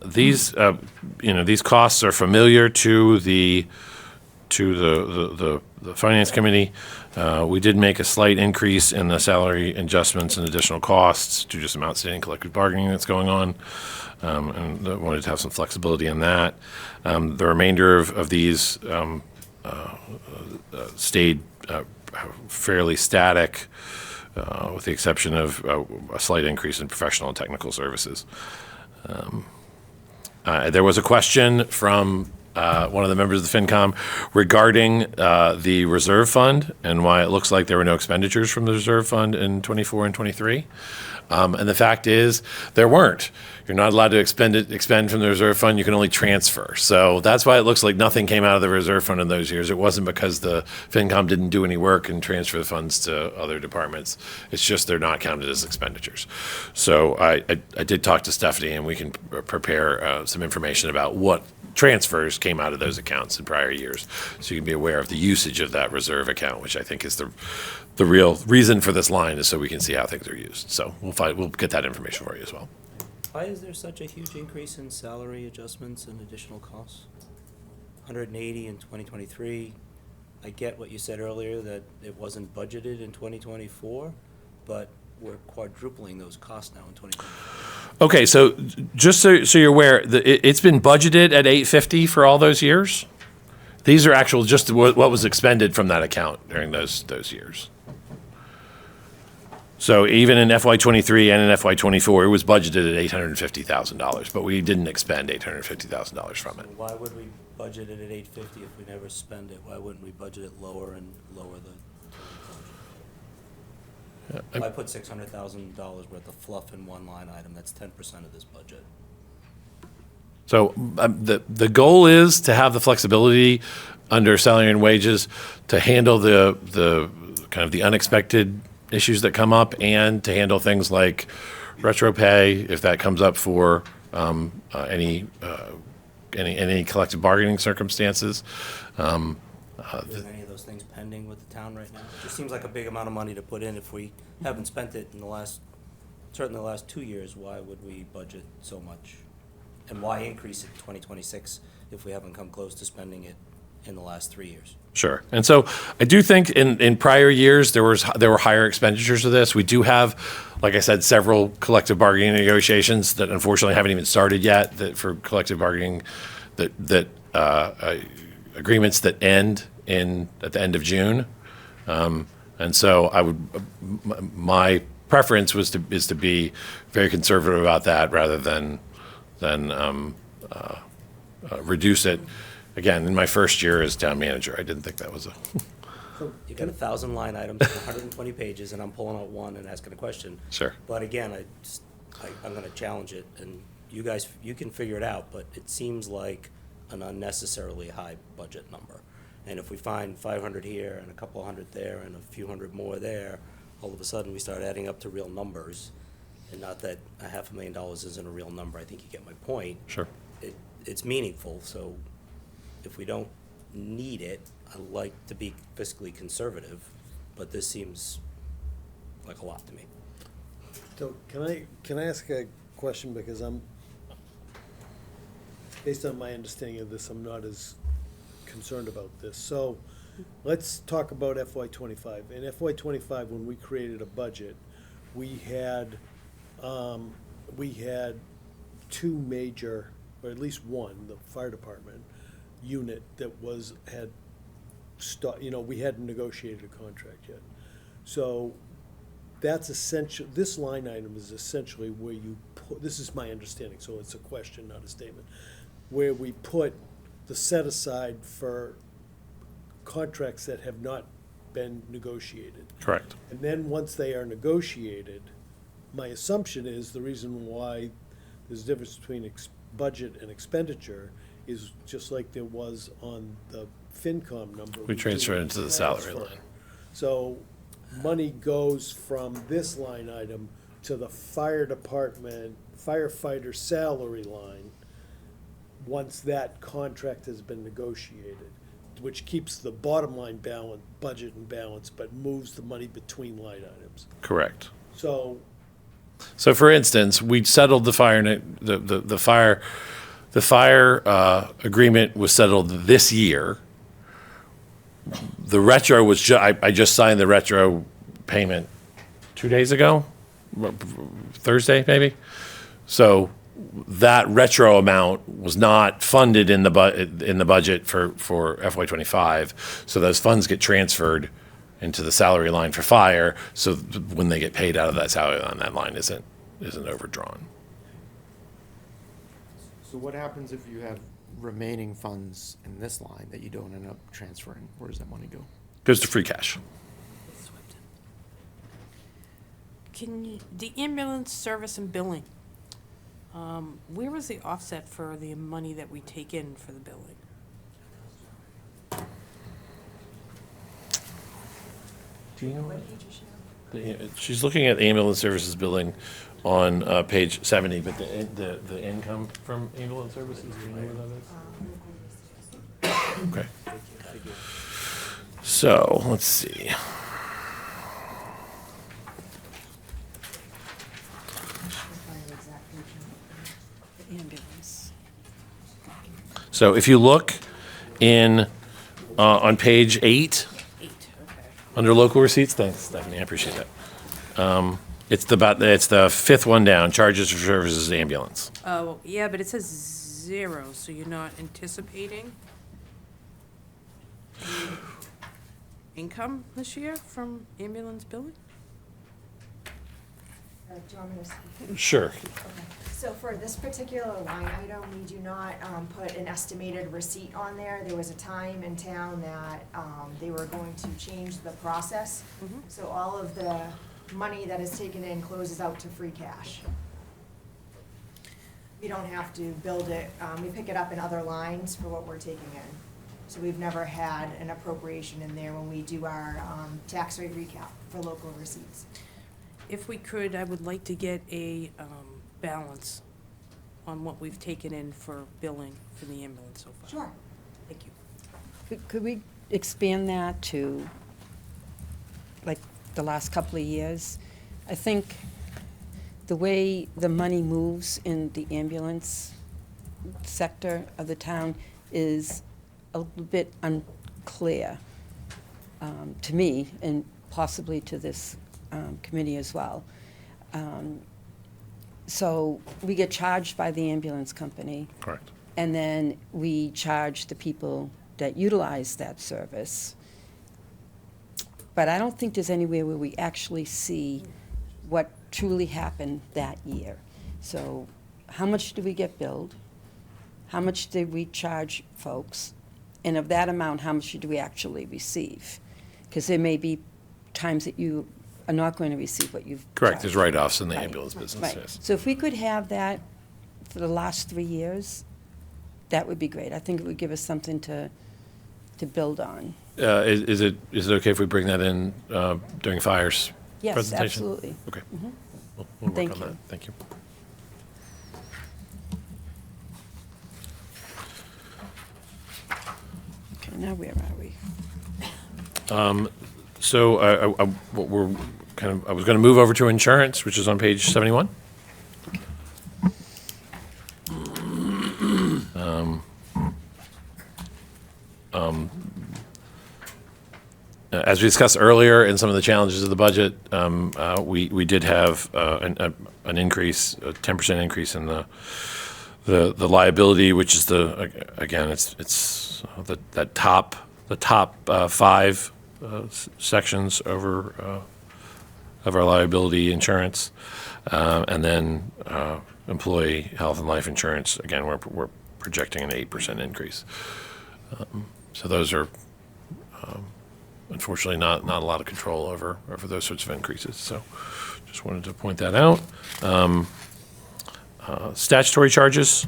These, these costs are familiar to the Finance Committee. We did make a slight increase in the salary adjustments and additional costs due to some outstanding collective bargaining that's going on. And I wanted to have some flexibility in that. The remainder of these stayed fairly static, with the exception of a slight increase in professional and technical services. There was a question from one of the members of the FinCom regarding the reserve fund and why it looks like there were no expenditures from the reserve fund in '24 and '23. And the fact is, there weren't. You're not allowed to expend from the reserve fund. You can only transfer. So that's why it looks like nothing came out of the reserve fund in those years. It wasn't because the FinCom didn't do any work and transfer the funds to other departments. It's just they're not counted as expenditures. So I did talk to Stephanie, and we can prepare some information about what transfers came out of those accounts in prior years, so you can be aware of the usage of that reserve account, which I think is the real reason for this line, is so we can see how things are used. So we'll get that information for you as well. Why is there such a huge increase in salary adjustments and additional costs? 180 in 2023. I get what you said earlier, that it wasn't budgeted in 2024, but we're quadrupling those costs now in 2024. Okay, so just so you're aware, it's been budgeted at $850 for all those years. These are actual just what was expended from that account during those years. So even in FY23 and in FY24, it was budgeted at $850,000, but we didn't expend $850,000 from it. So why would we budget it at 850 if we never spend it? Why wouldn't we budget it lower and lower the? I put $600,000 worth of fluff in one line item. That's 10% of this budget. So the goal is to have the flexibility under salary and wages to handle the kind of the unexpected issues that come up, and to handle things like retro pay if that comes up for any collective bargaining circumstances. Is any of those things pending with the town right now? It just seems like a big amount of money to put in. If we haven't spent it in certainly the last 2 years, why would we budget so much? And why increase it in 2026 if we haven't come close to spending it in the last 3 years? Sure. And so I do think in prior years there were higher expenditures of this. We do have, like I said, several collective bargaining negotiations that unfortunately haven't even started yet, that for collective bargaining that agreements that end at the end of June. And so my preference is to be very conservative about that rather than reduce it. Again, in my first year as town manager, I didn't think that was You got 1,000 line items, 120 pages, and I'm pulling out one and asking a question. Sure. But again, I'm going to challenge it, and you guys, you can figure it out, but it seems like an unnecessarily high budget number. And if we find 500 here and a couple hundred there and a few hundred more there, all of a sudden we start adding up to real numbers. And not that $500,000 isn't a real number, I think you get my point. Sure. It's meaningful, so if we don't need it, I like to be fiscally conservative, but this seems like a lot to me. So can I ask a question, because based on my understanding of this, I'm not as concerned about this. So let's talk about FY '25. In FY '25, when we created a budget, we had two major, or at least one, the fire department unit that we hadn't negotiated a contract yet. So that's essential, this line item is essentially where you put, this is my understanding, so it's a question, not a statement, where we put the set aside for contracts that have not been negotiated. Correct. And then once they are negotiated, my assumption is the reason why there's a difference between budget and expenditure is just like there was on the FinCom number. We transfer it into the salary transfer. line. So money goes from this line item to the fire department firefighter salary line once that contract has been negotiated, which keeps the bottom line balance, budget and balance, but moves the money between line items. Correct. So So for instance, we settled the fire agreement was settled this year. The retro was I just signed the retro payment 2 days ago, Thursday maybe. So that retro amount was not funded in the budget for FY25. So those funds get transferred into the salary line for fire. So when they get paid out of that salary line, that line isn't overdrawn. So what happens if you have remaining funds in this line that you don't end up transferring? Where does that money go? Goes to free cash. The ambulance service and billing, where was the offset for the money that we take in for the billing? Do you know she's looking at ambulance services billing on page 70, but the income from ambulance services, do you know where that is? Okay. So, let's see. Ambulance. So if you look on page 8, 8, okay. under local receipts, thanks, Stephanie, I appreciate that. It's the fifth one down, charges for services ambulance. Oh, yeah, but it says 0, so you're not anticipating income this year from ambulance billing? Do you want me to speak? Sure. Okay. So for this particular line item, we do not put an estimated receipt on there. There was a time in town that they were going to change the process. Mhm. So all of the money that is taken in closes out to free cash. We don't have to build it, we pick it up in other lines for what we're taking in. So we've never had an appropriation in there when we do our tax rate recap for local receipts. If we could, I would like to get a balance on what we've taken in for billing for the ambulance so far. Sure. Thank you. Could we expand that to, like, the last couple of years? I think the way the money moves in the ambulance sector of the town is a little bit unclear to me, and possibly to this committee as well. So we get charged by the ambulance company, Correct. and then we charge the people that utilize that service. But I don't think there's anywhere where we actually see what truly happened that year. So how much do we get billed? How much did we charge folks? And of that amount, how much do we actually receive? Because there may be times that you are not going to receive what you've Correct, there's charged. write-offs in the Right. ambulance business, Right. yes. So if we could have that for the last 3 years, that would be great. I think it would give us something to build on. Is it okay if we bring that in during fire's Yes, presentation? absolutely. Okay. Mhm. We'll work Thank on you. that. Thank you. Okay, now where are we? So I was going to move over to insurance, which is on page 71. As we discussed earlier in some of the challenges of the budget, we did have an increase, a 10% increase in the liability, which is again, it's the top five sections of our liability insurance, and then employee health and life insurance. Again, we're projecting an 8% increase. So those are unfortunately not a lot of control over those sorts of increases. So just wanted to point that out. Statutory charges.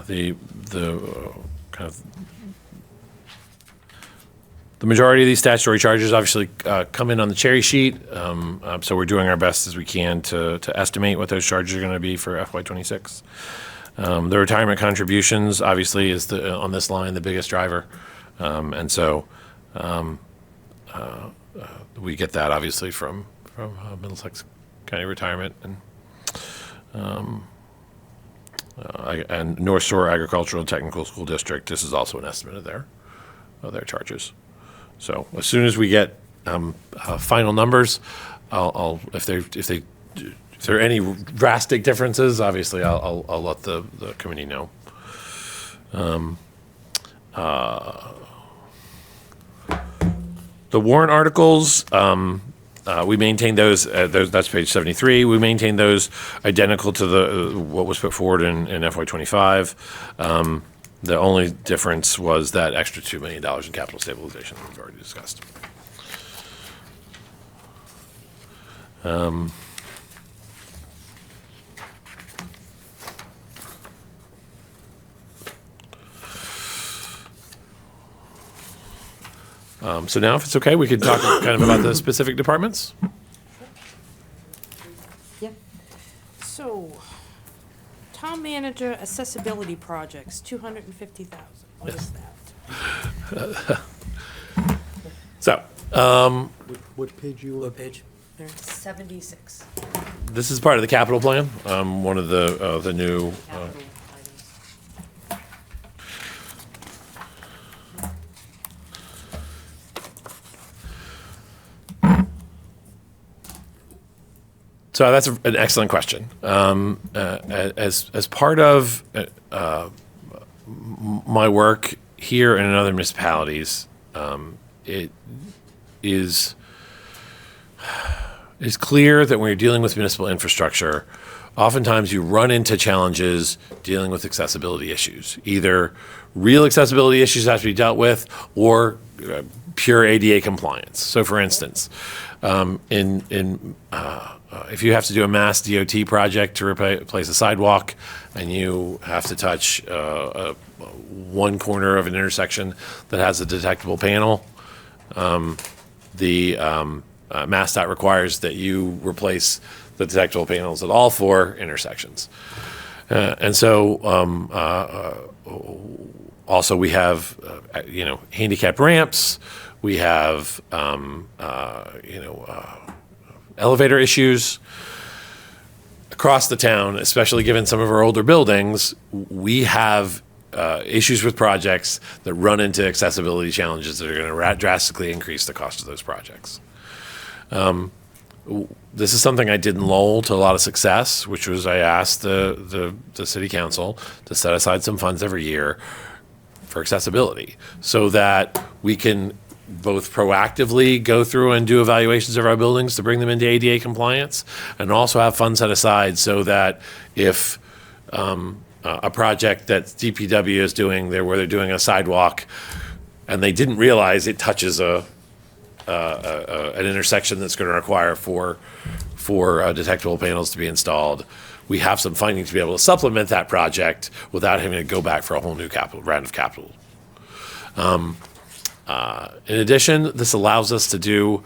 The kind of the majority of these statutory charges obviously come in on the cherry sheet. So we're doing our best as we can to estimate what those charges are going to be for FY26. The retirement contributions obviously is on this line the biggest driver, and so we get that obviously from Middlesex County Retirement and North Shore Agricultural and Technical School District. This is also an estimate of their charges. So as soon as we get final numbers, I'll if there are any drastic differences, obviously I'll let the committee know. The warrant articles, we maintain those. That's page 73. We maintain those identical to what was put forward in FY25. The only difference was that extra $2 million in capital stabilization that we've already discussed. So now, if it's okay, we could talk kind of about the specific departments. Yeah. So, Town Manager Accessibility Projects, $250,000. What is that? So, What page you on? What page? 76. this is part of the capital plan. One of the new. Capital items. So that's an excellent question. As part of my work here and in other municipalities, it is clear that when you're dealing with municipal infrastructure, oftentimes you run into challenges dealing with accessibility issues. Either real accessibility issues have to be dealt with, or pure ADA compliance. So, for instance, if you have to do a mass DOT project to replace a sidewalk, and you have to touch one corner of an intersection that has a detectable panel, the MassDOT requires that you replace the detectable panels at all four intersections. And so also we have, handicap ramps, we have, elevator issues across the town, especially given some of our older buildings. We have issues with projects that run into accessibility challenges that are going to drastically increase the cost of those projects. This is something I did in Lowell to a lot of success, which was I asked the city council to set aside some funds every year for accessibility so that we can both proactively go through and do evaluations of our buildings to bring them into ADA compliance, and also have funds set aside so that if a project that DPW is doing where they're doing a sidewalk and they didn't realize it touches an intersection that's going to require four detectable panels to be installed, we have some funding to be able to supplement that project without having to go back for a whole new round of capital. In addition, this allows us to do,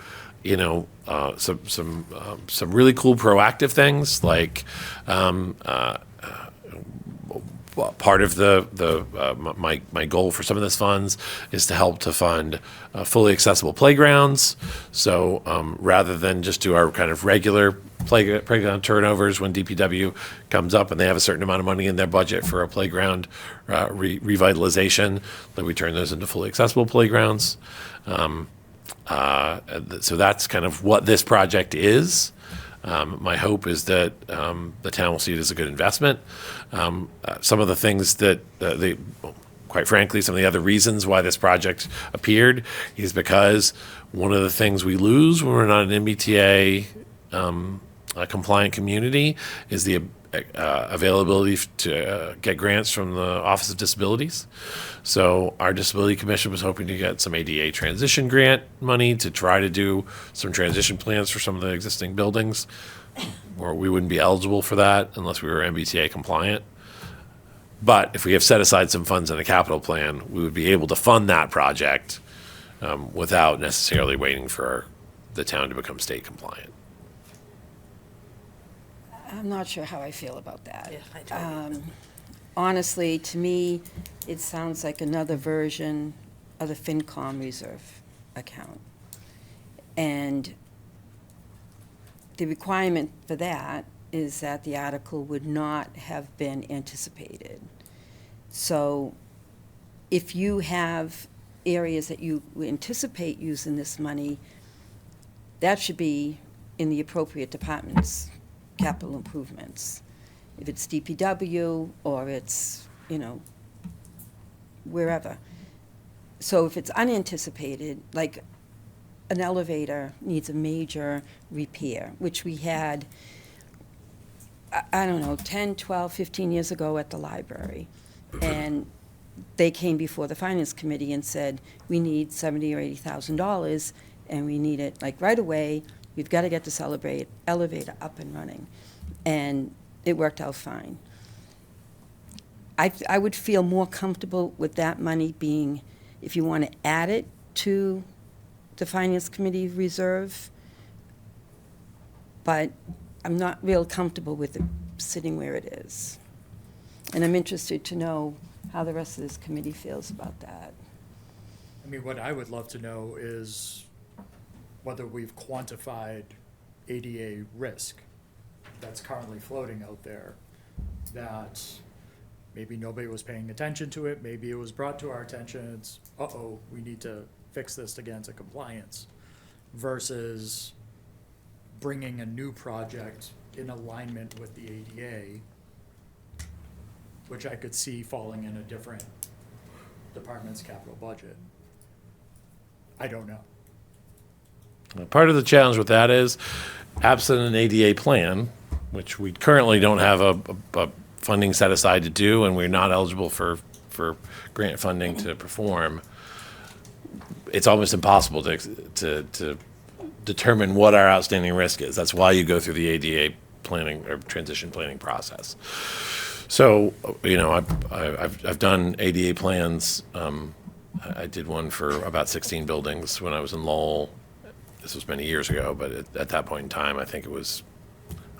some really cool proactive things like part of my goal for some of this funds is to help to fund fully accessible playgrounds. So rather than just do our kind of regular playground turnovers when DPW comes up and they have a certain amount of money in their budget for a playground revitalization, that we turn those into fully accessible playgrounds. So that's kind of what this project is. My hope is that the town will see it as a good investment. Some of the things that quite frankly, some of the other reasons why this project appeared is because one of the things we lose when we're not an MBTA compliant community is the availability to get grants from the Office of Disabilities. So our Disability Commission was hoping to get some ADA transition grant money to try to do some transition plans for some of the existing buildings, or we wouldn't be eligible for that unless we were MBTA compliant. But if we have set aside some funds in a capital plan, we would be able to fund that project without necessarily waiting for the town to become state compliant. I'm not sure how I feel about that. Yeah, I totally Honestly, to me, it sounds like another version of the FinCom reserve account. And the requirement for that is that the article would not have been anticipated. So if you have areas that you anticipate using this money, that should be in the appropriate departments, capital improvements. If it's DPW or it's, wherever. So if it's unanticipated, like an elevator needs a major repair, which we had, I don't know, 10, 12, 15 years ago at the library. And they came before the Finance Committee and said, we need $70,000 or $80,000 and we need it like right away. We've got to get this elevator up and running. And it worked out fine. I would feel more comfortable with that money being, if you want to add it to the Finance Committee reserve, but I'm not real comfortable with it sitting where it is. And I'm interested to know how the rest of this committee feels about that. I mean, what I would love to know is whether we've quantified ADA risk that's currently floating out there, that maybe nobody was paying attention to it, maybe it was brought to our attention, it's, we need to fix this to get into compliance, versus bringing a new project in alignment with the ADA, which I could see falling in a different department's capital budget. I don't know. Part of the challenge with that is, absent an ADA plan, which we currently don't have a funding set aside to do, and we're not eligible for grant funding to perform, it's almost impossible to determine what our outstanding risk is. That's why you go through the ADA planning or transition planning process. So, I've done ADA plans. I did one for about 16 buildings when I was in Lowell. This was many years ago, but at that point in time, I think it was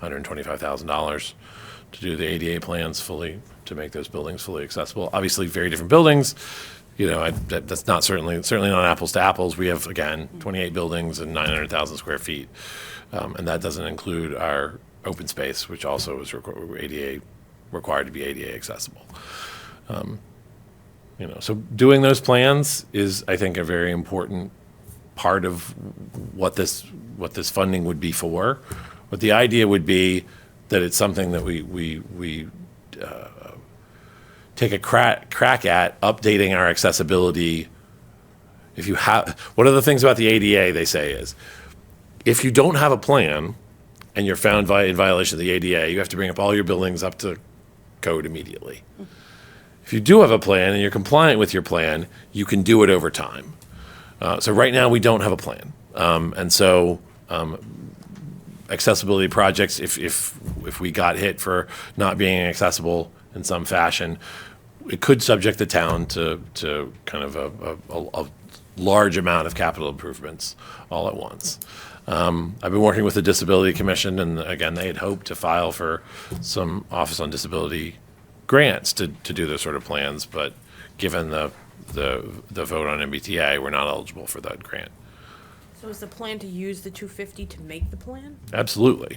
$125,000 to do the ADA plans fully, to make those buildings fully accessible. Obviously, very different buildings. That's not certainly not apples to apples. We have, again, 28 buildings and 900,000 square feet. And that doesn't include our open space, which also is required to be ADA accessible. So doing those plans is, I think, a very important part of what this funding would be for. But the idea would be that it's something that we take a crack at updating our accessibility. One of the things about the ADA, they say, is if you don't have a plan and you're found in violation of the ADA, you have to bring up all your buildings up to code immediately. If you do have a plan and you're compliant with your plan, you can do it over time. So right now, we don't have a plan. And so accessibility projects, if we got hit for not being accessible in some fashion, it could subject the town to kind of a large amount of capital improvements all at once. I've been working with the Disability Commission, and again, they had hoped to file for some Office on Disability grants to do those sort of plans, but given the vote on MBTA, we're not eligible for that grant. So is the plan to use the 250 to make the plan? Absolutely.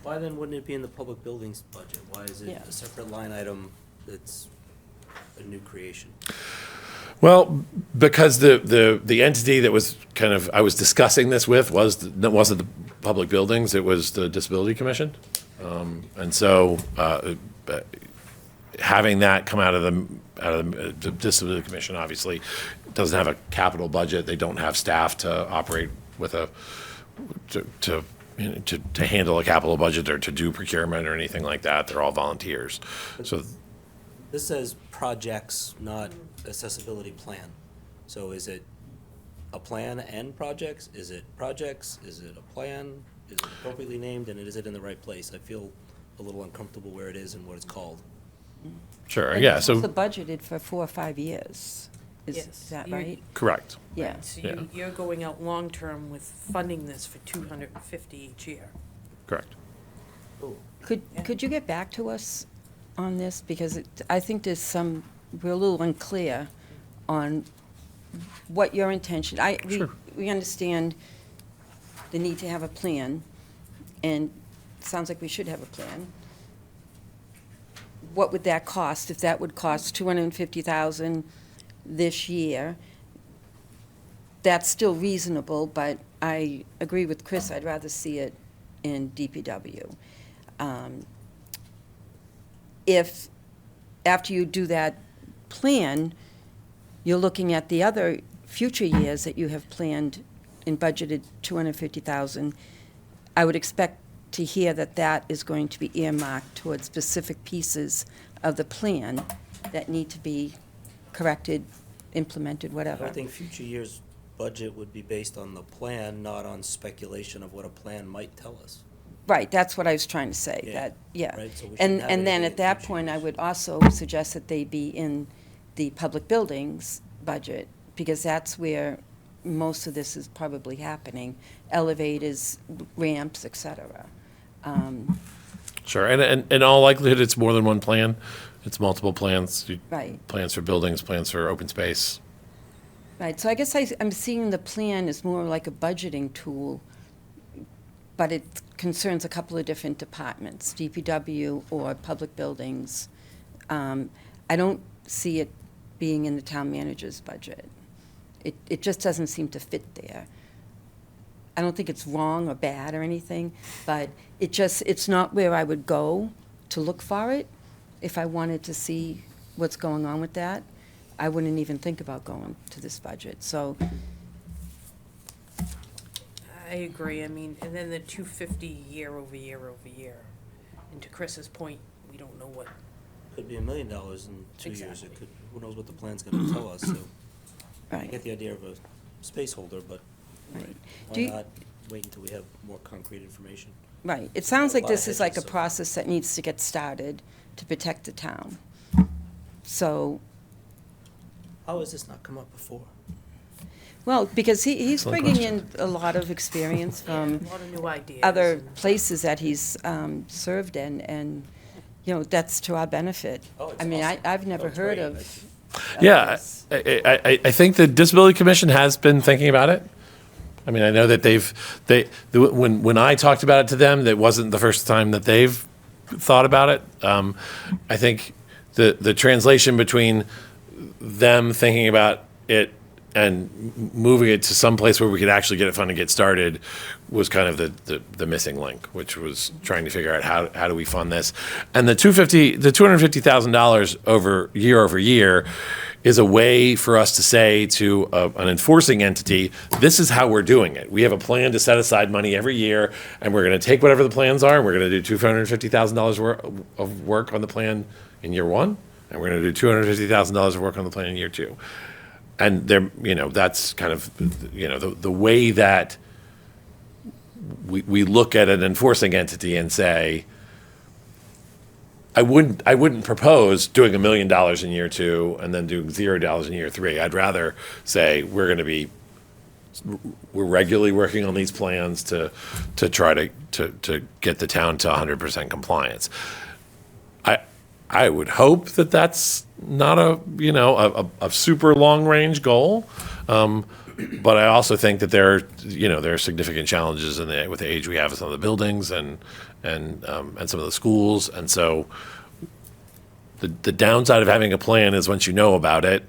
Why then wouldn't it be in the public buildings budget? Why is it Yeah. a separate line item that's a new creation? Well, because the entity that was kind of, I was discussing this with wasn't the public buildings, it was the Disability Commission. And so having that come out of the Disability Commission, obviously, doesn't have a capital budget. They don't have staff to operate with to handle a capital budget or to do procurement or anything like that. They're all volunteers. So This says projects, not accessibility plan. So is it a plan and projects? Is it projects? Is it a plan? Is it appropriately named, and is it in the right place? I feel a little uncomfortable where it is and what it's called. sure, And yeah. it's So also budgeted for 4 or 5 years. Is Yes. that You- right? correct. Yeah. So Yeah. you're going out long-term with funding this for 250 each year. Correct. Could you get back to us on this? Because I think we're a little unclear on what your intention, Sure. we understand the need to have a plan, and it sounds like we should have a plan. What would that cost? If that would cost $250,000 this year, that's still reasonable, but I agree with Chris, I'd rather see it in DPW. If, after you do that plan, you're looking at the other future years that you have planned and budgeted $250,000, I would expect to hear that that is going to be earmarked towards specific pieces of the plan that need to be corrected, implemented, I whatever. don't think future years' budget would be based on the plan, not on speculation of what a plan might tell us. Right, that's what I was trying to say, Yeah, that, yeah. right, so we And, shouldn't have and then anything at in that future point, I years. would also suggest that they be in the public buildings budget, because that's where most of this is probably happening, elevators, ramps, et cetera. Sure. And in all likelihood, it's more than one plan. It's multiple plans. Right. Plans for buildings, plans for open space. Right, so I guess I'm seeing the plan as more like a budgeting tool, but it concerns a couple of different departments, DPW or public buildings. I don't see it being in the town manager's budget. It just doesn't seem to fit there. I don't think it's wrong or bad or anything, but it's not where I would go to look for it. If I wanted to see what's going on with that, I wouldn't even think about going to this budget, so. I agree, I mean, and then the 250 year over year over year. And to Chris's point, we don't know what, Could be $1 million in 2 years. Exactly. It could, who knows what the plan's gonna tell us, so. I Right. get the idea of a space holder, but Right. why Do you- not wait until we have more concrete information? Right, it sounds A like lot of this is like a hedges, so- process that needs to get started to protect the town. So, How has this not come up before? well, because he's Excellent bringing question. in a lot of experience a from lot of new ideas. other and- places that he's served in, and, you know, that's to our benefit. Oh, it's I mean, awesome. I've never Oh, it's heard great. of. Yeah, this. I think the Disability Commission has been thinking about it. I mean, I know that when I talked about it to them, that wasn't the first time that they've thought about it. I think the translation between them thinking about it and moving it to some place where we could actually get it funded and get started was kind of the missing link, which was trying to figure out how do we fund this. And the $250,000 over year is a way for us to say to an enforcing entity, this is how we're doing it. We have a plan to set aside money every year, and we're going to take whatever the plans are, and we're going to do $250,000 of work on the plan in year one, and we're going to do $250,000 of work on the plan in year two. And there, that's kind of, the way that we look at an enforcing entity and say, I wouldn't propose doing $1 million in year two and then doing $0 in year three. I'd rather say we're regularly working on these plans to try to get the town to 100% compliance. I would hope that that's not a super long-range goal. But I also think that there are significant challenges with the age we have with some of the buildings and some of the schools. And so the downside of having a plan is once you know about it,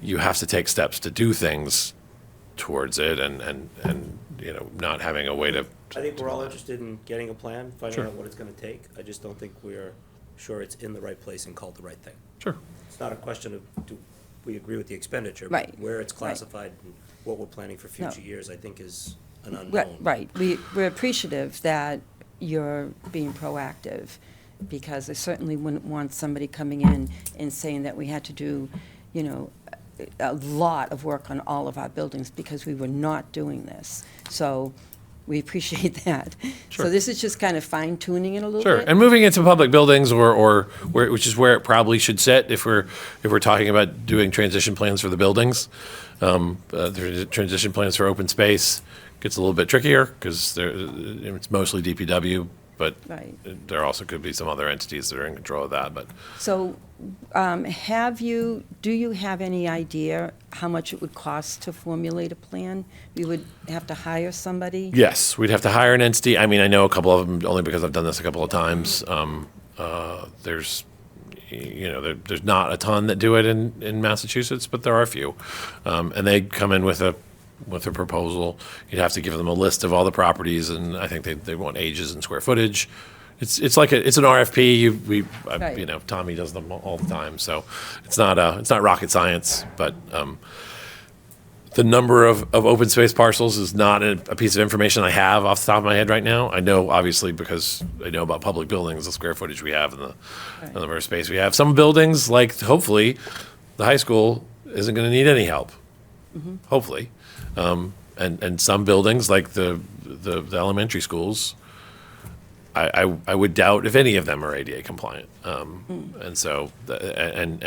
you have to take steps to do things towards it and not having a way to. I think we're all interested in getting a plan, finding out what it's gonna take. I just don't think we're sure it's in the right place and called the right thing. Sure. It's not a question of, do we agree with the expenditure? Right. But where it's Right. classified and what we're planning for future years, I think is an Right, unknown. right. We're appreciative that you're being proactive, because I certainly wouldn't want somebody coming in and saying that we had to do, a lot of work on all of our buildings, because we were not doing this. So we appreciate that. Sure. So this is just kind of fine tuning it a little Sure, bit. and moving into public buildings or which is where it probably should sit if we're talking about doing transition plans for the buildings. The transition plans for open space gets a little bit trickier because it's mostly DPW, but Right. there also could be some other entities that are in control of that. But So do you have any idea how much it would cost to formulate a plan? We would have to hire somebody? yes, we'd have to hire an entity. I mean, I know a couple of them only because I've done this a couple of times. There's not a ton that do it in Massachusetts, but there are a few. And they come in with a proposal. You'd have to give them a list of all the properties, and I think they want ages and square footage. It's like it's an RFP. Right. Tommy does them all the time, so it's not rocket science. But the number of open space parcels is not a piece of information I have off the top of my head right now. I know, obviously, because I know about public buildings, the square footage we have and the number of space we have. Some buildings, like hopefully the high school, isn't going to need any help. Hopefully, and some buildings like the elementary schools, I would doubt if any of them are ADA compliant. And so and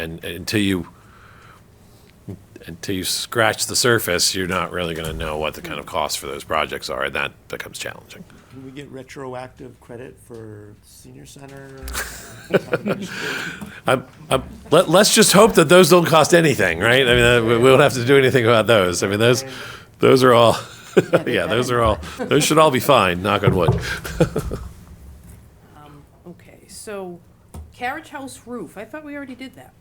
until you scratch the surface, you're not really going to know what the kind of costs for those projects are, and that becomes challenging. Can we get retroactive credit for senior center? Let's just hope that those don't cost anything, right? I mean, we won't have to do anything about those. I mean, those are all, those should all be fine, knock on wood. Okay, so carriage house roof, I thought we already did that.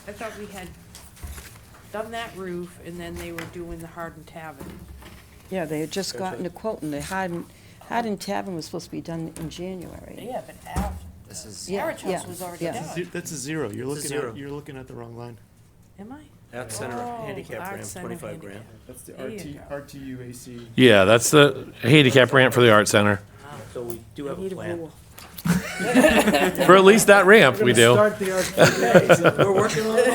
I thought we had done that roof, and then they were doing the Hardin Tavern. Yeah, they had just gotten a quote, and the Hardin Tavern was supposed to be done in January. Yeah, but after, This is, Yeah, carriage house yeah, was already yeah. done. That's a zero. You're It's a zero. you're looking at the wrong line. Am I? Art Center Oh, handicap Art ramp, Center 25 grand. handicap. That's the There you go. RTUAC. Yeah, that's the handicap ramp for the art center. So we do have a Need a plan. rule. For at least that ramp, we do. Start the RTUAC. We're working on it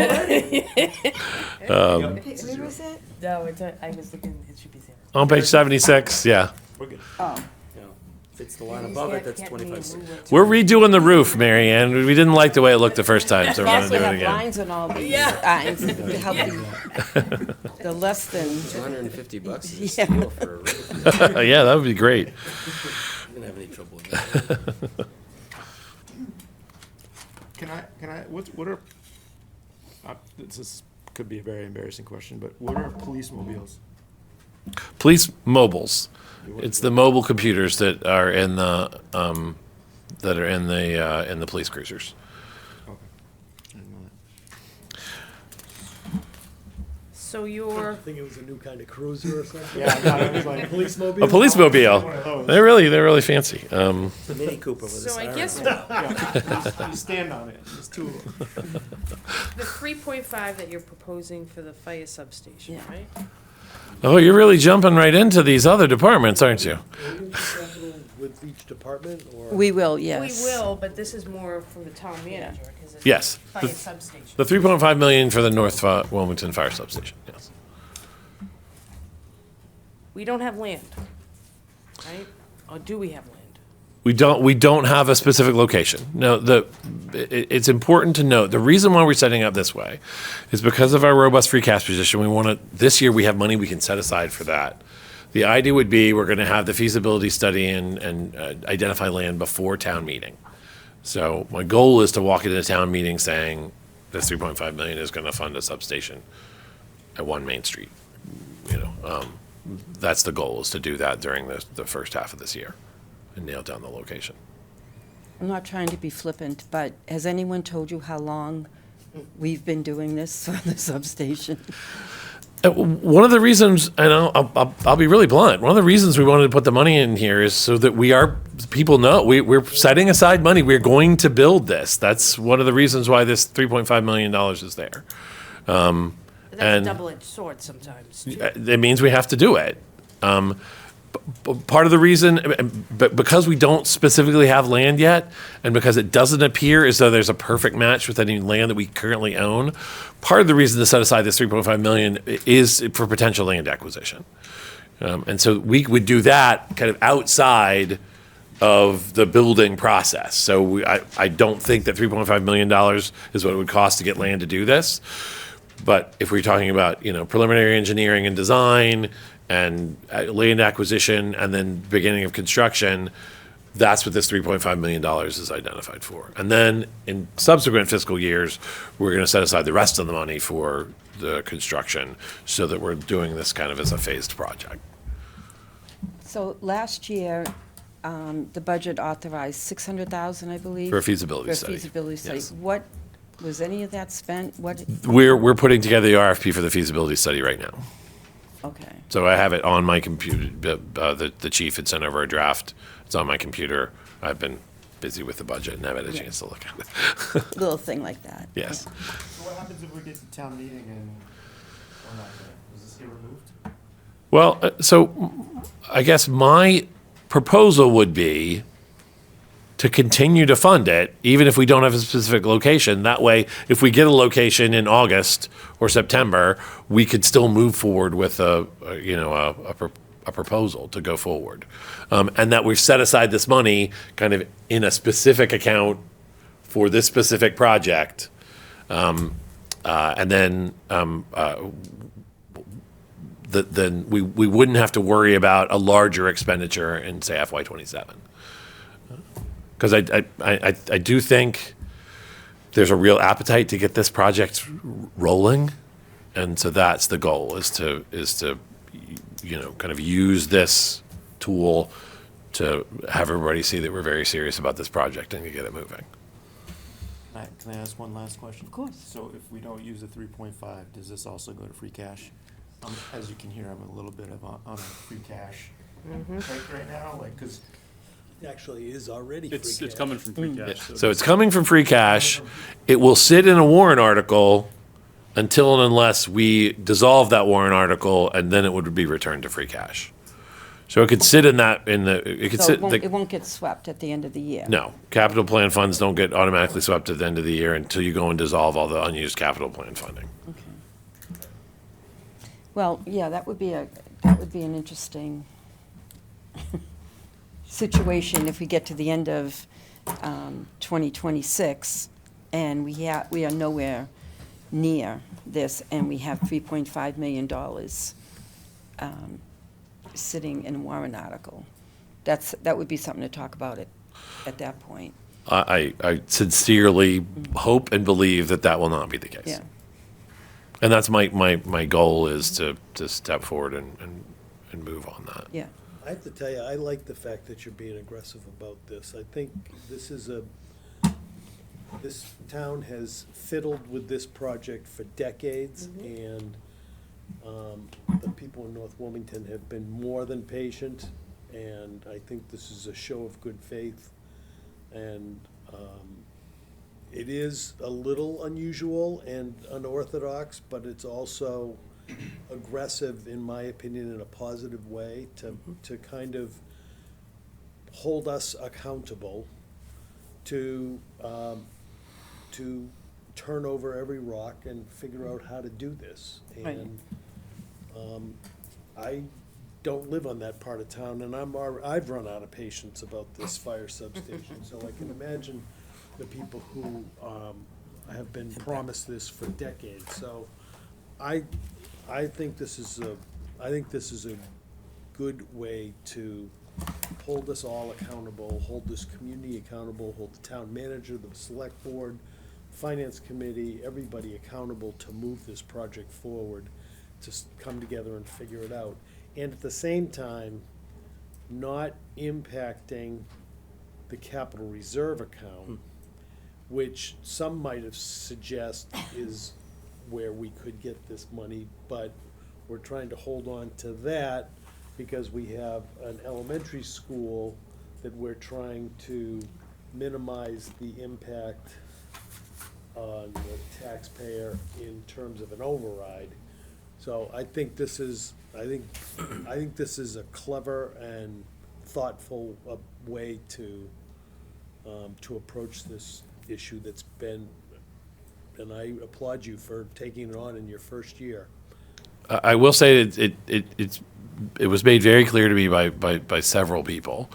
already. Where was it? No, I was looking, it should be zero. On page 76, yeah. We're good. Oh, You know, if it's the line above it, that's 25 grand. We're redoing the roof, Mary Ann. We didn't like the way it looked the first time, so we're also gonna do it have again. lines on all these lines to help you. The less than, $250 is Yeah. a steal for a roof. Yeah, that would be great. I'm gonna have any trouble with that. Can I, what are, could be a very embarrassing question, but what are police mobiles? Police mobiles. It's the mobile computers that are in the police cruisers. Okay. I didn't know that. So I your, think it was a new kind of cruiser or something. Yeah, I thought it was like Police mobile. A police mobile. one of those. They're really fancy. It's a Mini Cooper with a so I siren. guess on it. You stand on it. There's two of them. the 3.5 that you're proposing for the fire substation, Yeah. right? Oh, you're really jumping right into these other departments, aren't you? Will you do capital with each department, or? we will, yes. We will, but this is more from the town manager, because it's Yes. fire substation. The 3.5 million for the North Wilmington Fire Substation, yes. We don't have land, right? Or do we have land? We don't have a specific location. No, it's important to note, the reason why we're setting up this way is because of our robust free cash position. This year we have money we can set aside for that. The idea would be, we're gonna have the feasibility study and identify land before town meeting. So my goal is to walk into the town meeting saying, this 3.5 million is gonna fund a substation at 1 Main Street. You know, that's the goal, is to do that during the first half of this year and nail down the location. I'm not trying to be flippant, but has anyone told you how long we've been doing this on the substation? One of the reasons, and I'll be really blunt, one of the reasons we wanted to put the money in here is so that people know, we're setting aside money, we're going to build this. That's one of the reasons why this $3.5 million is there. That's a And- double-edged sword sometimes, too. It means we have to do it. Part of the reason, but because we don't specifically have land yet, and because it doesn't appear as though there's a perfect match with any land that we currently own, part of the reason to set aside this 3.5 million is for potential land acquisition. And so we would do that kind of outside of the building process. So I don't think that $3.5 million is what it would cost to get land to do this. But if we're talking about, preliminary engineering and design and land acquisition and then beginning of construction, that's what this $3.5 million is identified for. And then in subsequent fiscal years, we're going to set aside the rest of the money for the construction so that we're doing this kind of as a phased project. So last year, the budget authorized 600,000, I believe. For a feasibility study. For a feasibility study. Yes. What, was any of that spent? What, We're putting together the RFP for the feasibility study right now. okay. So I have it on my computer. The chief had sent over a draft. It's on my computer. I've been busy with the budget and haven't had a Yeah. chance to look at it. Little thing like that. Yes. So what happens if we get to town meeting and we're not there? Does this get removed? Well, so I guess my proposal would be to continue to fund it, even if we don't have a specific location. That way, if we get a location in August or September, we could still move forward with a proposal to go forward. And that we've set aside this money kind of in a specific account for this specific project. And then then we wouldn't have to worry about a larger expenditure in, say, FY '27. Because I do think there's a real appetite to get this project rolling, and so that's the goal, is to kind of use this tool to have everybody see that we're very serious about this project and to get it moving. Can I ask one last question? Of course. So if we don't use the 3.5, does this also go to free cash? As you can hear, I'm a little bit of on a free cash right now, because It actually is already free It's cash. coming from free cash. So it's coming from free cash. It will sit in a warrant article until and unless we dissolve that warrant article, and then it would be returned to free cash. So it could sit in that, it could So sit. it won't get swept at the end of the year? No, capital plan funds don't get automatically swept at the end of the year until you go and dissolve all the unused capital plan funding. Okay. Well, yeah, that would be an interesting situation if we get to the end of 2026 and we are nowhere near this and we have $3.5 million sitting in a warrant article. That would be something to talk about at that point. I sincerely hope and believe that will not be the case. Yeah. And that's my goal, is to step forward and move on that. Yeah. I have to tell you, I like the fact that you're being aggressive about this. I think this town has fiddled with this project for decades, and the people in North Wilmington have been more than patient, and I think this is a show of good faith. And it is a little unusual and unorthodox, but it's also aggressive, in my opinion, in a positive way, to kind of hold us accountable to turn over every rock and figure out how to do this. Right. And I don't live on that part of town, and I've run out of patience about this fire substation. So I can imagine the people who have been promised this for decades. So I think this is a good way to hold us all accountable, hold this community accountable, hold the town manager, the select board, finance committee, everybody accountable to move this project forward, to come together and figure it out. And at the same time, not impacting the capital reserve account, which some might have suggest is where we could get this money, but we're trying to hold on to that because we have an elementary school that we're trying to minimize the impact on the taxpayer in terms of an override. So I think this is, I think this is a clever and thoughtful way to approach this issue that's been, and I applaud you for taking it on in your first year. I will say that it was made very clear to me by several people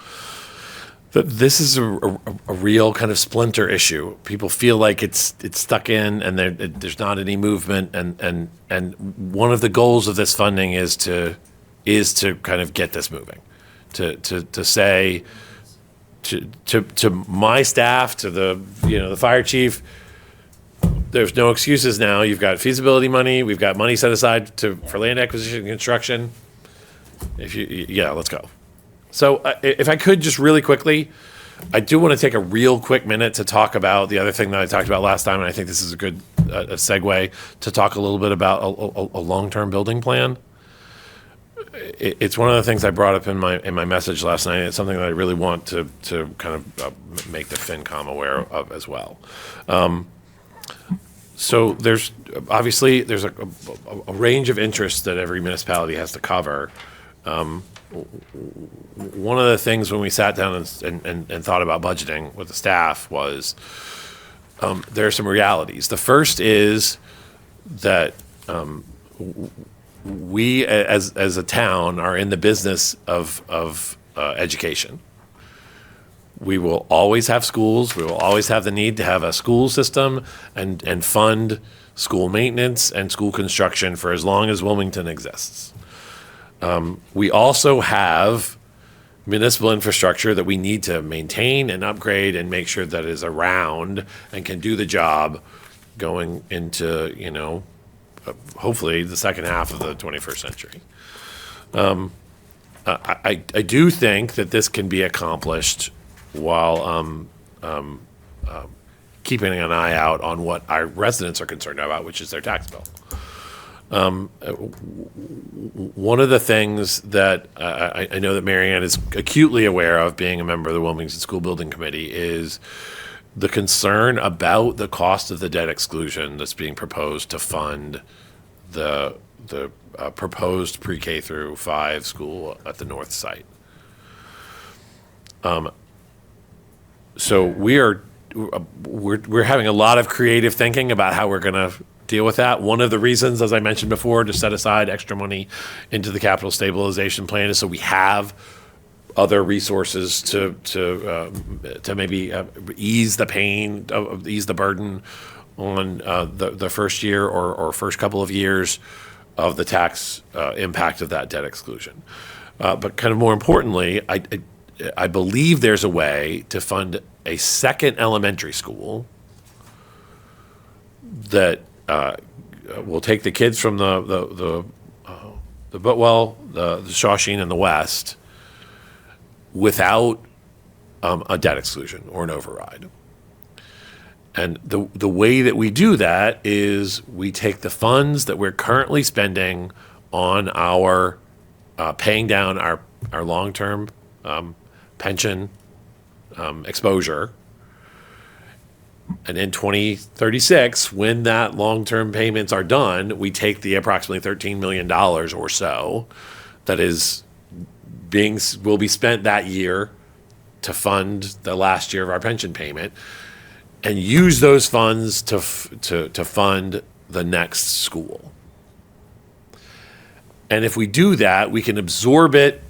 that this is a real kind of splinter issue. People feel like it's stuck in, and there's not any movement. And one of the goals of this funding is to kind of get this moving, to say to my staff, to the fire chief, there's no excuses now. You've got feasibility money. We've got money set aside for land acquisition and construction. Let's go. So if I could just really quickly, I do want to take a real quick minute to talk about the other thing that I talked about last time, and I think this is a good segue to talk a little bit about a long-term building plan. It's one of the things I brought up in my message last night. It's something that I really want to kind of make the FinCom aware of as well. So there's obviously a range of interests that every municipality has to cover. One of the things when we sat down and thought about budgeting with the staff was there are some realities. The first is that we as a town are in the business of education. We will always have schools. We will always have the need to have a school system and fund school maintenance and school construction for as long as Wilmington exists. We also have municipal infrastructure that we need to maintain and upgrade and make sure that is around and can do the job going into, hopefully the second half of the 21st century. I do think that this can be accomplished while keeping an eye out on what our residents are concerned about, which is their tax bill. One of the things that I know that Mary Ann is acutely aware of, being a member of the Wilmington School Building Committee, is the concern about the cost of the debt exclusion that's being proposed to fund the proposed pre-K through 5 school at the north site. So we're having a lot of creative thinking about how we're going to deal with that. One of the reasons, as I mentioned before, to set aside extra money into the capital stabilization plan is so we have other resources to maybe ease the pain, ease the burden on the first year or first couple of years of the tax impact of that debt exclusion. But kind of more importantly, I believe there's a way to fund a second elementary school that will take the kids from the Butwell, the Shawsheen, and the West without a debt exclusion or an override. And the way that we do that is we take the funds that we're currently spending on our paying down our long-term pension exposure. And in 2036, when that long-term payments are done, we take the approximately $13 million or so that will be spent that year to fund the last year of our pension payment, and use those funds to fund the next school. And if we do that, we can absorb it,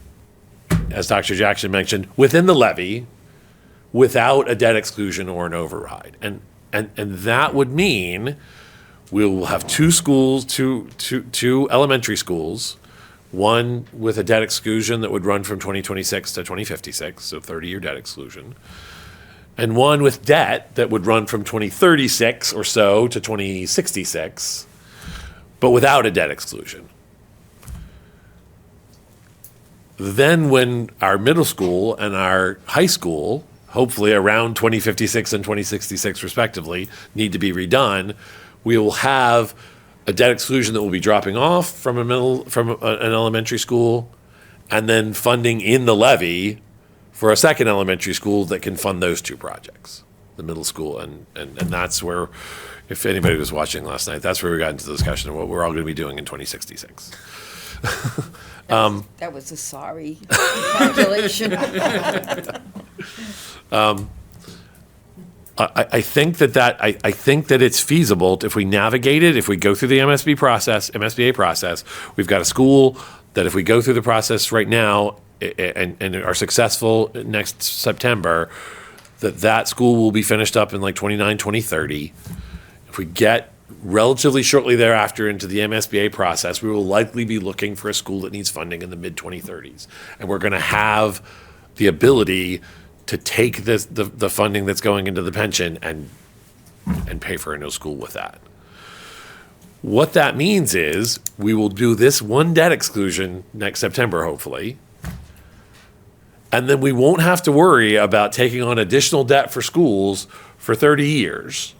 as Dr. Jackson mentioned, within the levy, without a debt exclusion or an override. And that would mean we will have 2 schools, two elementary schools one with a debt exclusion that would run from 2026 to 2056, so 30-year debt exclusion, and one with debt that would run from 2036 or so to 2066, but without a debt exclusion. Then when our middle school and our high school, hopefully around 2056 and 2066 respectively, need to be redone, we will have a debt exclusion that will be dropping off from an elementary school, and then funding in the levy for a second elementary school that can fund those two projects, the middle school, and that's where, if anybody was watching last night, that's where we got into the discussion of what we're all going to be doing in 2066. That was a sorry calculation. I think that it's feasible if we navigate it, if we go through the MSBA process. We've got a school that if we go through the process right now and are successful next September, that school will be finished up in like 29, 2030. If we get relatively shortly thereafter into the MSBA process, we will likely be looking for a school that needs funding in the mid-2030s. And we're going to have the ability to take the funding that's going into the pension and pay for a new school with that. What that means is we will do this one debt exclusion next September, hopefully, and then we won't have to worry about taking on additional debt for schools for 30 years,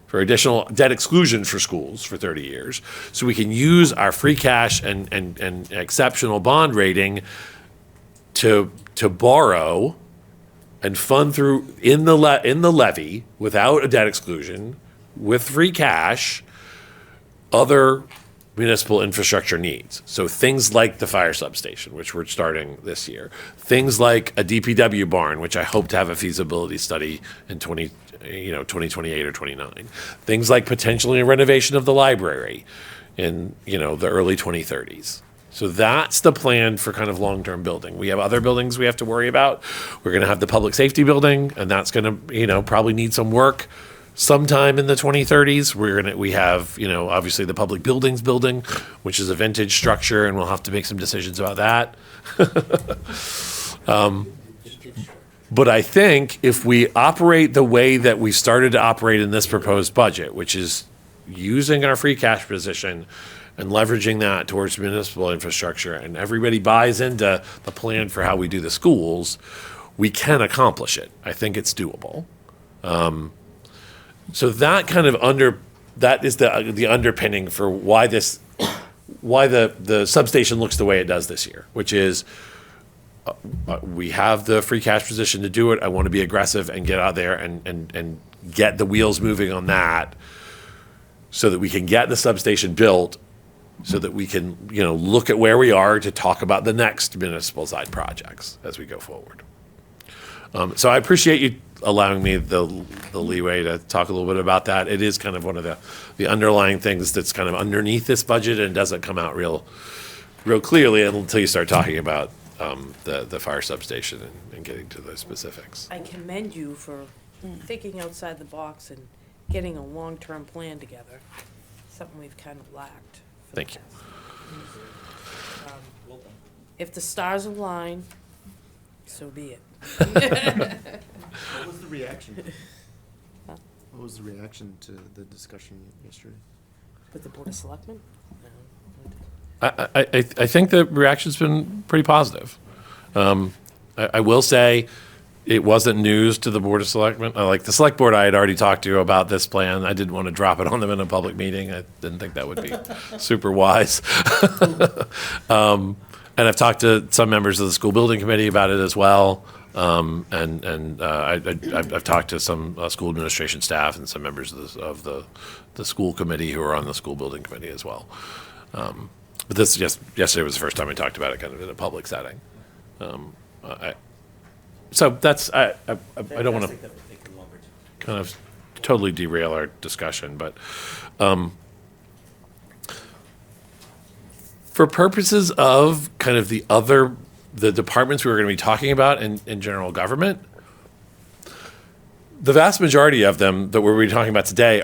for additional debt exclusion for schools for 30 years. So we can use our free cash and exceptional bond rating to borrow and fund through in the levy without a debt exclusion with free cash other municipal infrastructure needs. So things like the fire substation, which we're starting this year, things like a DPW barn, which I hope to have a feasibility study in 2028 or 29. Things like potentially a renovation of the library in the early 2030s. So that's the plan for kind of long-term building. We have other buildings we have to worry about. We're going to have the public safety building, and that's going to, probably need some work sometime in the 2030s. We have, obviously the public buildings building, which is a vintage structure, and we'll have to make some decisions about that. But I think if we operate the way that we started to operate in this proposed budget, which is using our free cash position and leveraging that towards municipal infrastructure, and everybody buys into the plan for how we do the schools, we can accomplish it. I think it's doable. So that kind of that is the underpinning for why the substation looks the way it does this year, which is we have the free cash position to do it. I want to be aggressive and get out there and get the wheels moving on that so that we can get the substation built, so that we can, look at where we are to talk about the next municipal side projects as we go forward. So I appreciate you allowing me the leeway to talk a little bit about that. It is kind of one of the underlying things that's kind of underneath this budget and doesn't come out real clearly until you start talking about the fire substation and getting to those specifics. I commend you for thinking outside the box and getting a long-term plan together, something we've kind of lacked. Thank you. If the stars align, so be it. What was the reaction? What was the reaction to the discussion yesterday? With the Board of Selectmen? I think the reaction's been pretty positive. I will say it wasn't news to the Board of Selectmen. Like the Select Board I had already talked to about this plan. I didn't want to drop it on them in a public meeting. I didn't think that would be super wise. And I've talked to some members of the school building committee about it as well. I've talked to some school administration staff and some members of the school committee who are on the school building committee as well. But this yesterday was the first time I talked about it kind of in a public setting. So that's I don't want to kind of totally derail our discussion, but for purposes of kind of the departments we were going to be talking about in general government, the vast majority of them that we're talking about today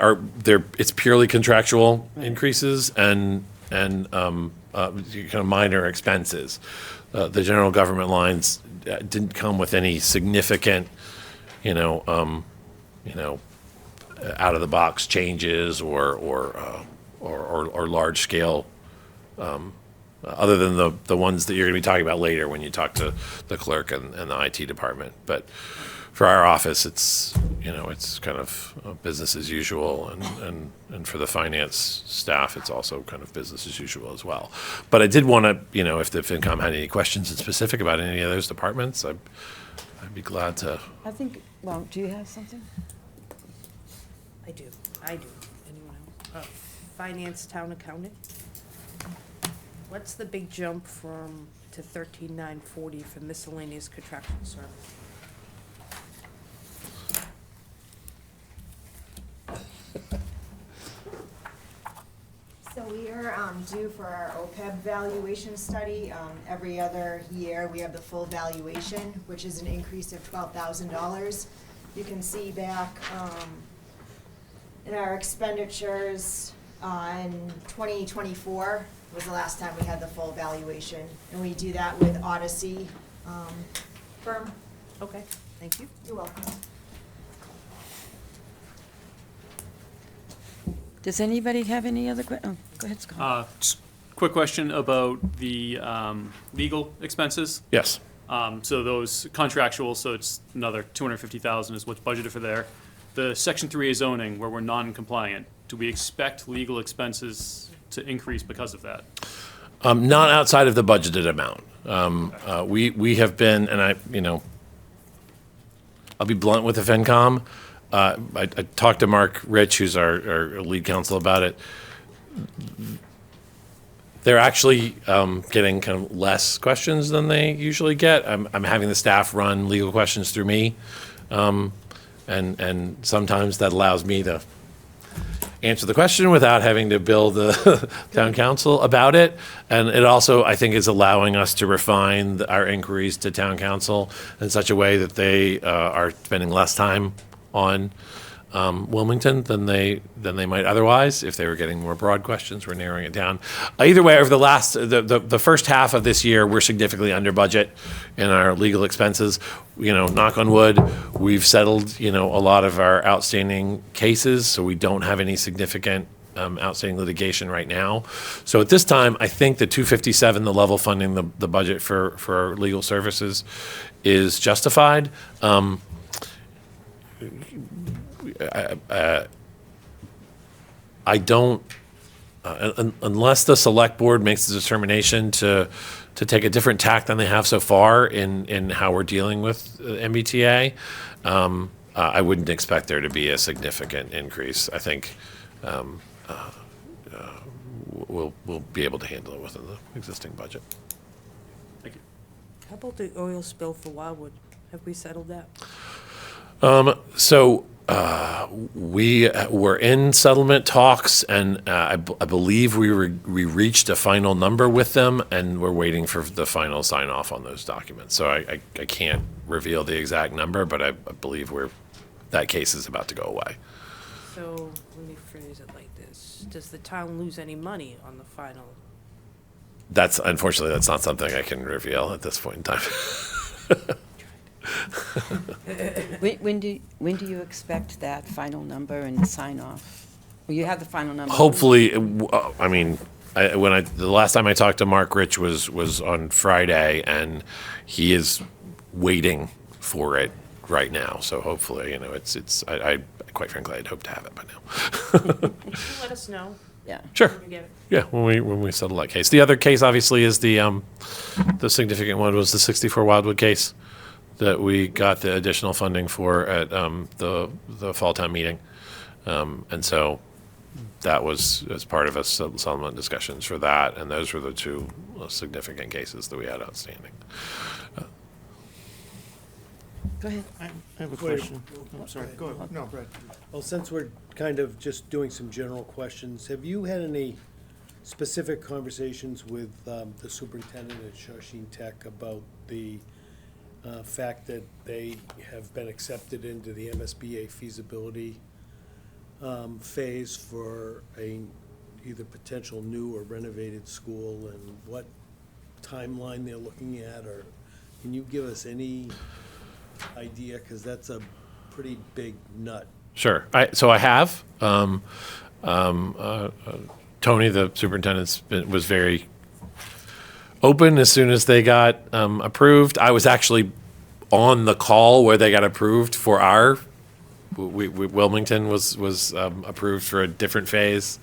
it's purely contractual increases and kind of minor expenses. The general government lines didn't come with any significant, out of the box changes or large scale, other than the ones that you're going to be talking about later when you talk to the clerk and the IT department. But for our office, it's kind of business as usual, and for the finance staff, it's also kind of business as usual as well. But I did want to, if the FinCom had any questions in specific about any of those departments, I'd be glad to. I think, well, do you have something? I do. Anyone else? Finance town accountant? What's the big jump to 13,940 for miscellaneous contractual service? So we are due for our OPEB valuation study. Every other year, we have the full valuation, which is an increase of $12,000. You can see back in our expenditures in 2024 was the last time we had the full valuation. And we do that with Odyssey firm. Okay, thank you. You're welcome. Does anybody have any other go ahead, Scott. Just quick question about the legal expenses. Yes. So those contractual, so it's another 250,000 is what's budgeted for there. The Section 3A zoning, where we're non-compliant, do we expect legal expenses to increase because of that? Not outside of the budgeted amount. We have been, and I'll be blunt with the FinCom. I talked to Mark Rich, who's our lead counsel, about it. They're actually getting kind of less questions than they usually get. I'm having the staff run legal questions through me, and sometimes that allows me to answer the question without having to bill the town council about it. And it also, I think, is allowing us to refine our inquiries to town council in such a way that they are spending less time on Wilmington than they might otherwise. If they were getting more broad questions, we're narrowing it down. Either way, over the first half of this year, we're significantly under budget in our legal expenses. Knock on wood, we've settled a lot of our outstanding cases, so we don't have any significant outstanding litigation right now. So at this time, I think the 257, the level funding the budget for legal services, is justified. I don't, unless the select board makes the determination to take a different tack than they have so far in how we're dealing with MBTA, I wouldn't expect there to be a significant increase. I think we'll be able to handle it within the existing budget. Thank you. How about the oil spill for Wildwood? Have we settled that? So we were in settlement talks, and I believe we reached a final number with them, and we're waiting for the final sign off on those documents. So I can't reveal the exact number, but I believe that case is about to go away. So let me phrase it like this. Does the town lose any money on the final? Unfortunately, that's not something I can reveal at this point in time. When do you expect that final number and the sign off? Will you have the final number? Hopefully, the last time I talked to Mark Rich was on Friday, and he is waiting for it right now. So hopefully, I quite frankly, I'd hope to have it by now. Can you let us know? Yeah. Sure. When you get it? Yeah, when we settle that case. The other case, obviously, is the significant one was the 64 Wildwood case that we got the additional funding for at the fall town meeting. And so that was as part of a settlement discussions for that, and those were the two significant cases that we had outstanding. Go ahead. I have a question. I'm sorry, go ahead. No, Brett. Well, since we're kind of just doing some general questions, have you had any specific conversations with the superintendent at Shawshene Tech about the fact that they have been accepted into the MSBA feasibility phase for a either potential new or renovated school and what timeline they're looking at, or can you give us any idea? Because that's a pretty big nut. Sure. So I have. Tony, the superintendent, was very open as soon as they got approved. I was actually on the call where they got approved for our. Wilmington was approved for a different phase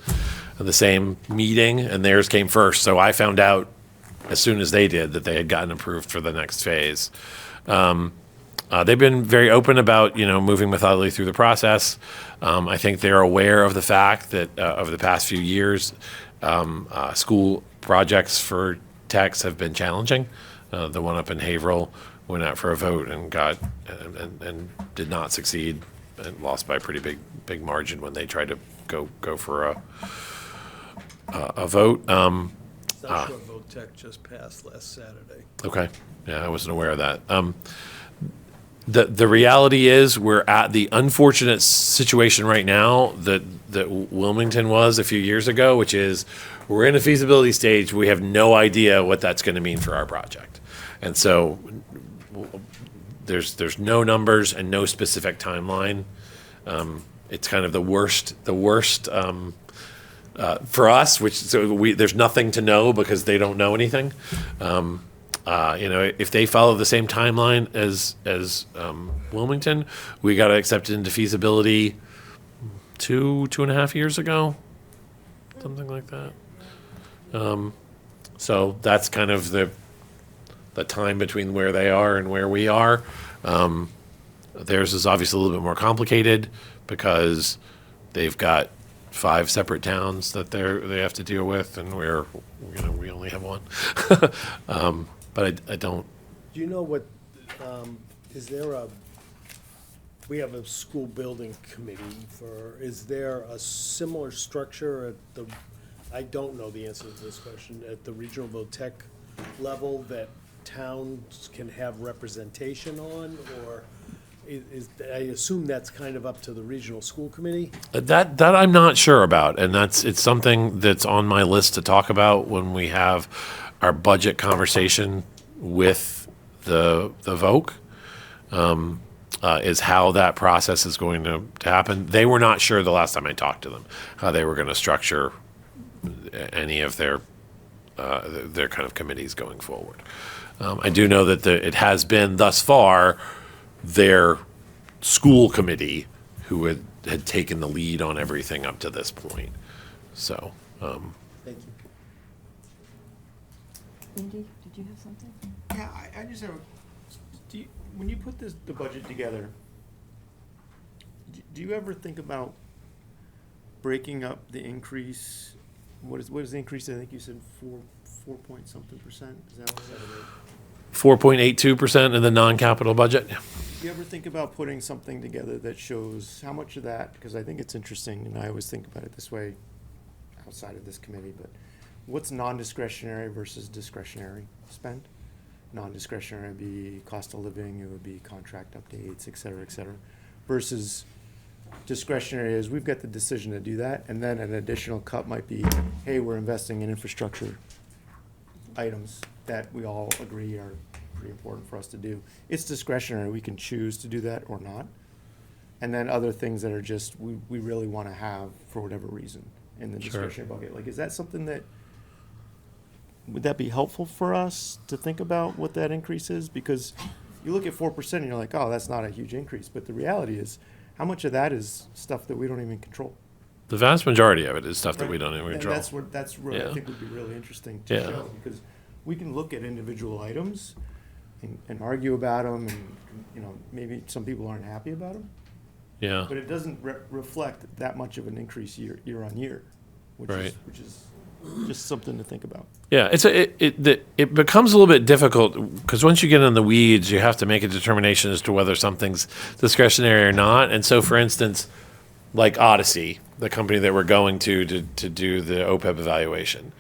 of the same meeting, and theirs came first. So I found out as soon as they did that they had gotten approved for the next phase. They've been very open about, moving methodically through the process. I think they're aware of the fact that over the past few years, school projects for techs have been challenging. The one up in Haverhill went out for a vote and and did not succeed and lost by a pretty big margin when they tried to go for a vote. South Shore Vote Tech just passed last Saturday. Okay, yeah, I wasn't aware of that. The reality is we're at the unfortunate situation right now that Wilmington was a few years ago, which is we're in a feasibility stage. We have no idea what that's going to mean for our project. And so there's no numbers and no specific timeline. It's kind of the worst for us, there's nothing to know because they don't know anything. If they follow the same timeline as Wilmington, we got to accept it into feasibility 2.5 years ago, something like that. So that's kind of the time between where they are and where we are. Theirs is obviously a little bit more complicated because they've got 5 separate towns that they have to deal with, and we only have one. But I don't. Do you know what, we have a school building committee is there a similar structure I don't know the answer to this question, at the regional vote tech level that towns can have representation on, or I assume that's kind of up to the regional school committee? That I'm not sure about, and it's something that's on my list to talk about when we have our budget conversation with the VOC, is how that process is going to happen. They were not sure the last time I talked to them how they were going to structure any of their kind of committees going forward. I do know that it has been thus far their school committee who had taken the lead on everything up to this point. So. Thank you. Andy, did you have something? Yeah, I just have, when you put the budget together, do you ever think about breaking up the increase? What is the increase? I think you said 4 point something percent. Is that right? 4.82% in the non-capital budget. Do you ever think about putting something together that shows how much of that, because I think it's interesting, and I always think about it this way outside of this committee, but what's non-discretionary versus discretionary spend? Non-discretionary would be cost of living, it would be contract updates, et cetera, versus discretionary is we've got the decision to do that, and then an additional cut might be, hey, we're investing in infrastructure items that we all agree are pretty important for us to do. It's discretionary, we can choose to do that or not. And then other things that are just, we really want to have for whatever reason in the discretionary bucket. Like, is that something would that be helpful for us to think about what that increase is? Because you look at 4% and you're like, oh, that's not a huge increase. But the reality is, how much of that is stuff that we don't even control? The vast majority of it is stuff that we don't even And control. that's what Yeah. I think would be really interesting to Yeah. show, because we can look at individual items and argue about them, and maybe some people aren't happy about them, Yeah. but it doesn't reflect that much of an increase year on year, which Right. is just something to think about. Yeah, it becomes a little bit difficult because once you get in the weeds, you have to make a determination as to whether something's discretionary or not. And so, for instance, like Odyssey, the company that we're going to do the OPEB evaluation,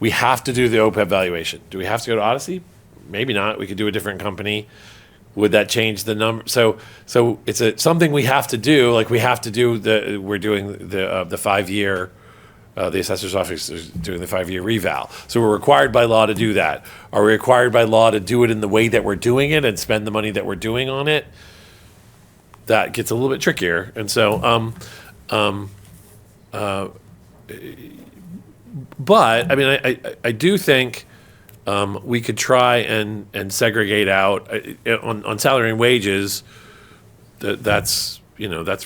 we have to do the OPEB evaluation. Do we have to go to Odyssey? Maybe not. We could do a different company. Would that change the number? So it's something we have to do. Like we have to do we're doing the 5-year The assessor's office is doing the 5-year reval. So we're required by law to do that. Are we required by law to do it in the way that we're doing it and spend the money that we're doing on it? That gets a little bit trickier. And so, but I mean, I do think we could try and segregate out on salary and wages. That's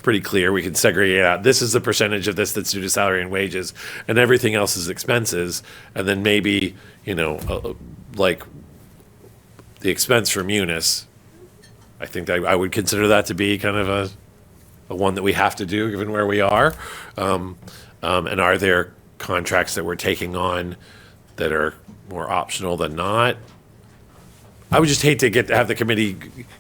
pretty clear. We can segregate out. This is the percentage of this that's due to salary and wages, and everything else is expenses. And then maybe like the expense for Munis. I think that I would consider that to be kind of a one that we have to do given where we are. And are there contracts that we're taking on that are more optional than not? I would just hate to have the committee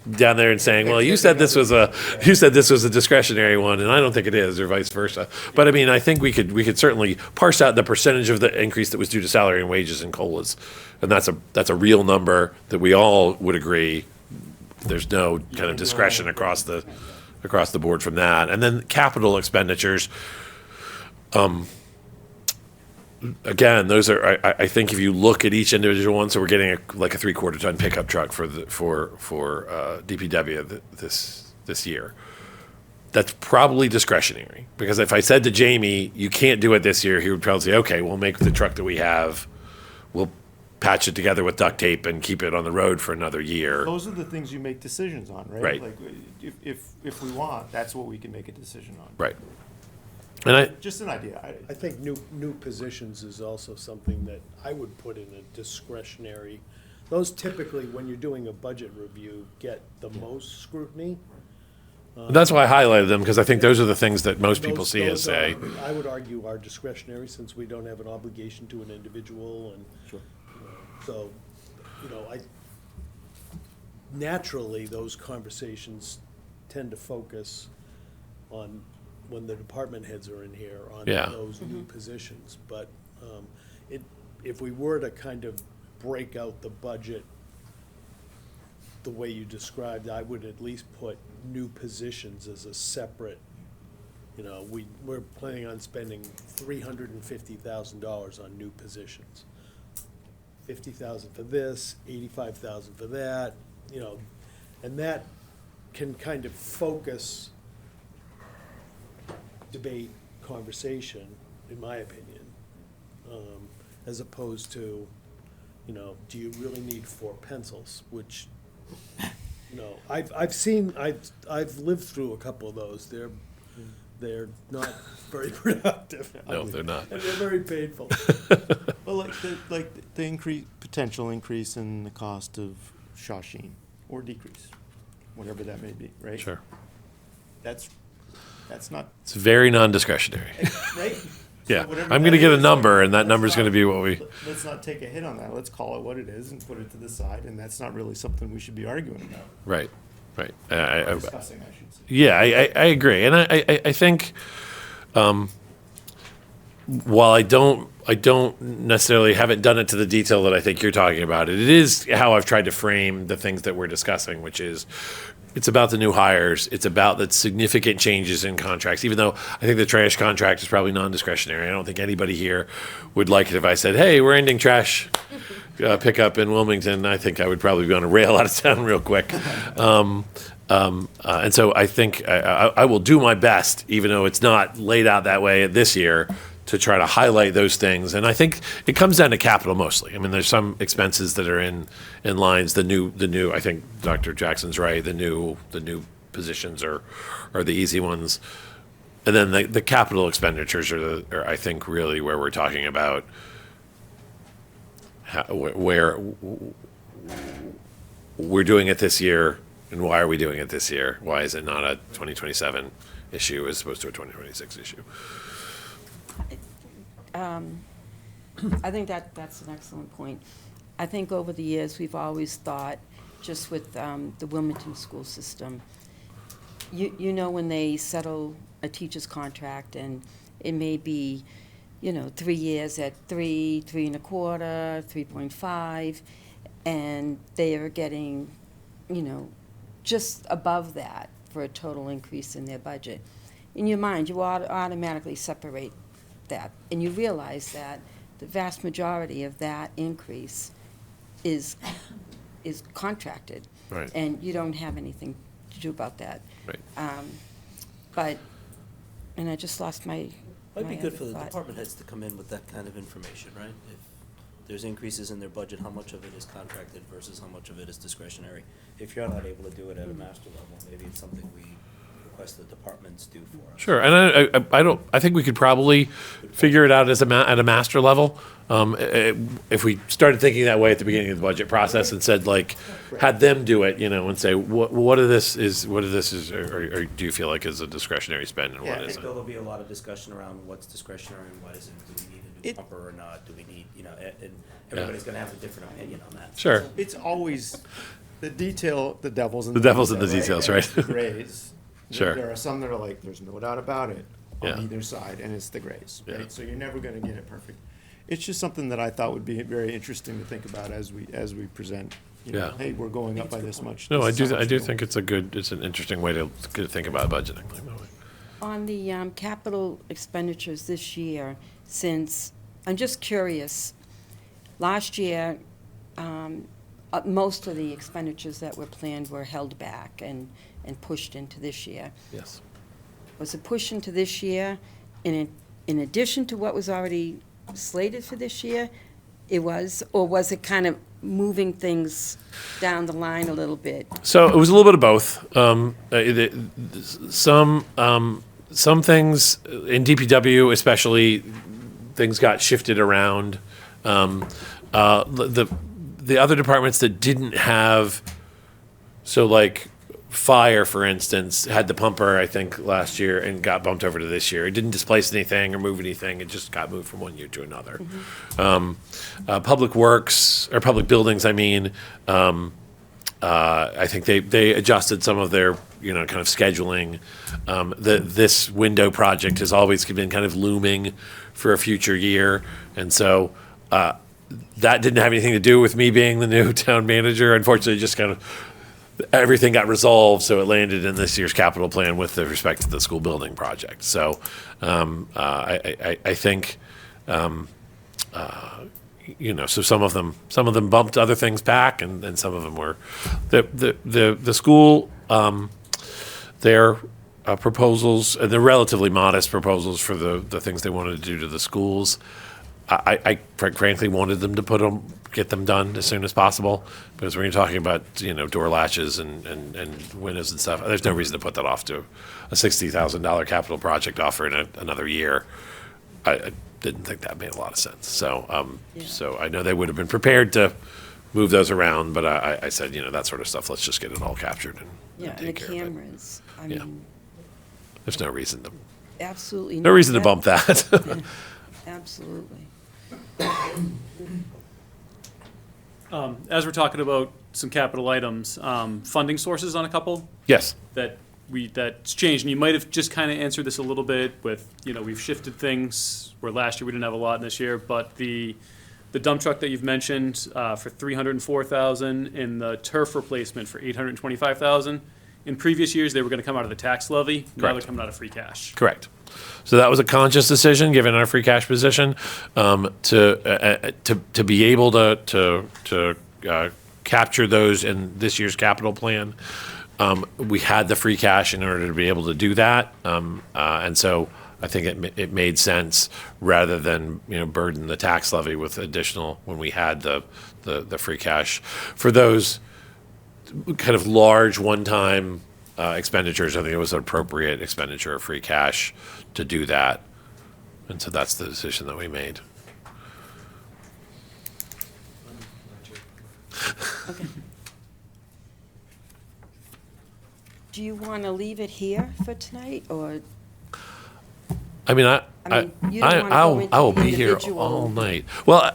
down there and saying, well, you said this was a discretionary one, and I don't think it is, or vice versa. But I mean, I think we could certainly parse out the percentage of the increase that was due to salary and wages and COLAs. And that's a real number that we all would agree. There's no kind of discretion across the board from that. And then capital expenditures, again, those are, I think if you look at each individual one, so we're getting a 3/4 ton pickup truck for DPW this year. That's probably discretionary, because if I said to Jamie, you can't do it this year, he would probably say, okay, we'll make the truck that we have, we'll patch it together with duct tape and keep it on the road for another year. Those are the things you make decisions on, right? Right. Like, if we want, that's what we can make a decision on. Right. And Just an idea. I think new positions is also something that I would put in a discretionary. Those typically, when you're doing a budget review, get the most scrutiny. that's why I highlighted them, because I think those are the things that most people see and Those say, I would argue are discretionary, since we don't have an obligation to an individual, and so, naturally, those conversations tend to focus on when the department heads are in here on Yeah. those new positions. But if we were to kind of break out the budget the way you described, I would at least put new positions as a separate, we're planning on spending $350,000 on new positions. 50,000 for this, 85,000 for that, and that can kind of focus debate, conversation, in my opinion, as opposed to, do you really need 4 pencils? Which, I've lived through a couple of those. They're not very productive. no, they're not. And they're very painful. Well, the potential increase in the cost of Shawsheen, or decrease, whatever that may be, right? Sure. That's not, It's very non-discretionary. right? Yeah, So whatever I'm going to that get a is, number, and that let's number's going to not- be what we, Let's not take a hit on that. Let's call it what it is and put it to the side, and that's not really something we should be arguing about. right. Discussing, I should say. Yeah, I agree, and I think, while I don't necessarily haven't done it to the detail that I think you're talking about, it is how I've tried to frame the things that we're discussing, which is, it's about the new hires, it's about the significant changes in contracts, even though I think the trash contract is probably non-discretionary. I don't think anybody here would like it if I said, hey, we're ending trash pickup in Wilmington. I think I would probably be on a rail out of town real quick. And so I think I will do my best, even though it's not laid out that way this year, to try to highlight those things. And I think it comes down to capital mostly. I mean, there's some expenses that are in lines. The new. I think Dr. Jackson's right. The new positions are the easy ones, and then the capital expenditures are I think really where we're talking about where we're doing it this year, and why are we doing it this year? Why is it not a 2027 issue as opposed to a 2026 issue? I think that's an excellent point. I think over the years, we've always thought, just with the Wilmington school system, when they settle a teacher's contract, and it may be, 3 years at 3, 3 1/4, 3.5, and they are getting, just above that for a total increase in their budget. In your mind, you automatically separate that, and you realize that the vast majority of that increase is contracted. Right. And you don't have anything to do about that. Right. But, and I just lost my Might be good for the thought. department heads to come in with that kind of information, right? If there's increases in their budget, how much of it is contracted versus how much of it is discretionary? If you're not able to do it at a master level, maybe it's something we request the departments do for us. Sure, and I think we could probably figure it out as at a master level. If we started thinking that way at the beginning of the budget process and said like, had them do it, and say, what of this is, or do you feel like is a discretionary spend and Yeah, what I think isn't? there'll be a lot of discussion around what's discretionary and what isn't. Do we need a new pumper or not? Do we need, and everybody's gonna have a different opinion on that. Sure, It's always the detail, the devil's in The devil's in the details, right? It's the grays. Sure. There are some that are like, there's no doubt about it Yeah. on either side, and it's the grays, Yeah. right? So you're never gonna get it perfect. It's just something that I thought would be very interesting to think about as we present. Yeah. Hey, we're going up by this much. no, I this is do, how I much do we're think it's an interesting way to think about budgeting. On the capital expenditures this year, since, I'm just curious, last year, most of the expenditures that were planned were held back and pushed into this year. Yes. Was it pushed into this year in addition to what was already slated for this year? It was, or was it kind of moving things down the line a little bit? So it was a little bit of both. Some things in DPW, especially, things got shifted around. The other departments that didn't have, so like fire, for instance, had the pumper, I think, last year and got bumped over to this year. It didn't displace anything or move anything. It just got moved from one year to another. Public works, or public buildings, I mean, I think they adjusted some of their, kind of scheduling. This window project has always been kind of looming for a future year. And so that didn't have anything to do with me being the new town manager. Unfortunately, just kind of everything got resolved, so it landed in this year's capital plan with respect to the school building project. So I think, so some of them bumped other things back, and some of them were the school. Their proposals, and they're relatively modest proposals for the things they wanted to do to the schools. I frankly wanted them to get them done as soon as possible, because when you're talking about, door latches and windows and stuff, there's no reason to put that off to a $60,000 capital project off for another year. I didn't think that made a lot of sense. So, so I know they would have been prepared to move those around, but I said, that sort of stuff, let's just get it all captured and Yeah, and the take care of it. cameras, I Yeah. mean, There's no reason to absolutely. no not. reason to bump that. Absolutely. As we're talking about some capital items, funding sources on a couple Yes. that's changed, and you might have just kind of answered this a little bit with, we've shifted things where last year we didn't have a lot this year, but the dump truck that you've mentioned for $304,000 and the turf replacement for $825,000. In previous years, they were going to come out of the tax levy. Now they're Correct. coming out of free cash. Correct. So that was a conscious decision, given our free cash position, to be able to capture those in this year's capital plan. We had the free cash in order to be able to do that, and so I think it made sense, rather than burden the tax levy with additional, when we had the free cash for those kind of large one-time expenditures. I think it was an appropriate expenditure of free cash to do that, and so that's the decision that we made. Okay. Do you want to leave it here for tonight, or? I mean, I mean, you don't wanna go into I will the be here individual- all night. Well,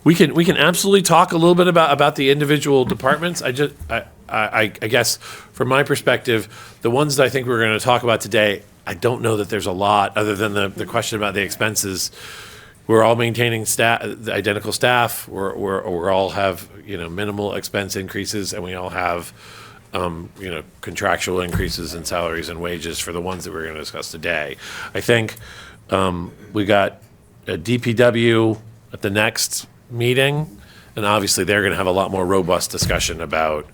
we can absolutely talk a little bit about the individual departments. I guess from my perspective, the ones that I think we're going to talk about today, I don't know that there's a lot other than the question about the expenses. We're all maintaining the identical staff. We're all have minimal expense increases, and we all have contractual increases in salaries and wages for the ones that we're going to discuss today. I think we got a DPW at the next meeting, and obviously they're going to have a lot more robust discussion about